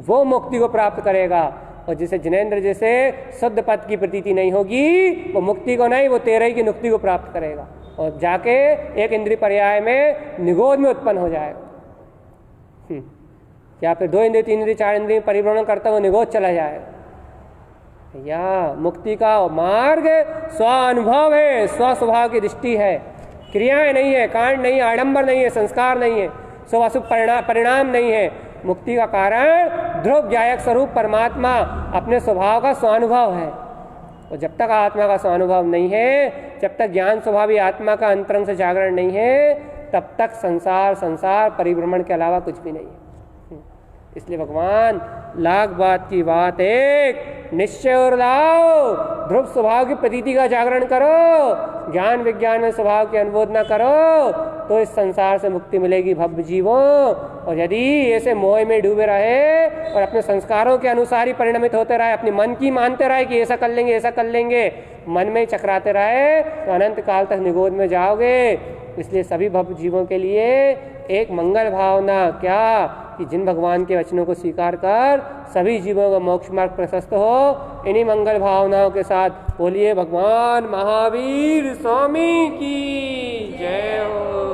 वो मुक्ति को प्राप्त करेगा। और जिसे जिनेंद्र जैसे शुद्ध पद की प्रतीति नहीं होगी, वो मुक्ति को नहीं, वो तेरह की नुक्ति को प्राप्त करेगा और जाके एक इंद्रिय पर्याय में निगोध में उत्पन्न हो जाएगा। या फिर 2 इंद्रिय 3 इंद्रिय 4 इंद्रिय परिभ्रमण करता हुआ निगोध चला जाएगा। या मुक्ति का मार्ग स्वानुभव है, स्वस्वभाव की दृष्टि है, क्रियाएं नहीं है, कांड नहीं है, आडंबर नहीं है, संस्कार नहीं है, शुभाशुभ परिणाम नहीं है। मुक्ति का कारण ध्रुव ज्ञायक स्वरूप परमात्मा अपने स्वभाव का स्वानुभव है। और जब तक आत्मा का स्वानुभव नहीं है, जब तक ज्ञान स्वभावी आत्मा का अंतरंग से जागरण नहीं है, तब तक संसार परिभ्रमण के अलावा कुछ भी नहीं है। इसलिए भगवान लाख बात की बात एक, निश्चय और लाओ, ध्रुव स्वभाव की प्रतीति का जागरण करो, ज्ञान विज्ञान में स्वभाव की अनुमोदना करो, तो इस संसार से मुक्ति मिलेगी भव्य जीवों। और यदि ऐसे मोह में डूबे रहे और अपने संस्कारों के अनुसार ही परिणमित होते रहे, अपने मन की मानते रहे कि ऐसा कर लेंगे ऐसा कर लेंगे, मन में ही चकराते रहे, तो अनंत काल तक निगोध में जाओगे। इसलिए सभी भव्य जीवों के लिए एक मंगल भावना क्या कि जिन भगवान के वचनों को स्वीकार कर सभी जीवों का मोक्ष मार्ग प्रशस्त हो। इन्हीं मंगल भावनाओं के साथ बोलिए भगवान महावीर स्वामी की जय हो।